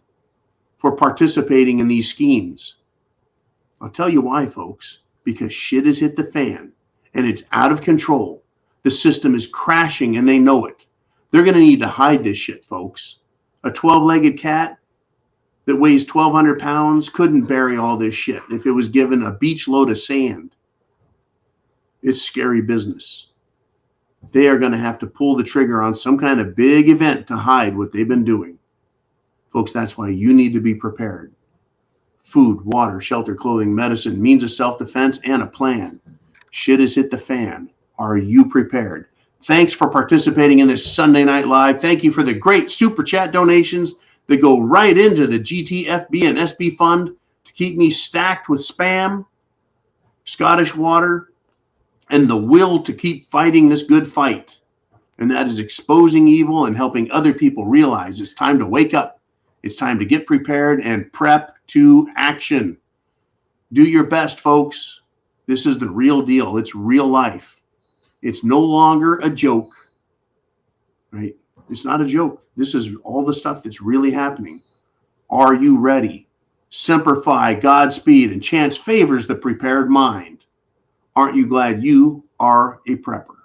for participating in these schemes? I'll tell you why, folks. Because shit has hit the fan and it's out of control. The system is crashing and they know it. They're going to need to hide this shit, folks. A 12-legged cat that weighs 1,200 pounds couldn't bury all this shit if it was given a beach load of sand. It's scary business. They are going to have to pull the trigger on some kind of big event to hide what they've been doing. Folks, that's why you need to be prepared. Food, water, shelter, clothing, medicine, means of self-defense, and a plan. Shit has hit the fan. Are you prepared? Thanks for participating in this Sunday Night Live. Thank you for the great super chat donations that go right into the GTFB and SB fund to keep me stacked with spam, Scottish water, and the will to keep fighting this good fight. And that is exposing evil and helping other people realize it's time to wake up. It's time to get prepared and prep to action. Do your best, folks. This is the real deal. It's real life. It's no longer a joke, right? It's not a joke. This is all the stuff that's really happening. Are you ready? Semper Fi, Godspeed, and chance favors the prepared mind. Aren't you glad you are a prepper?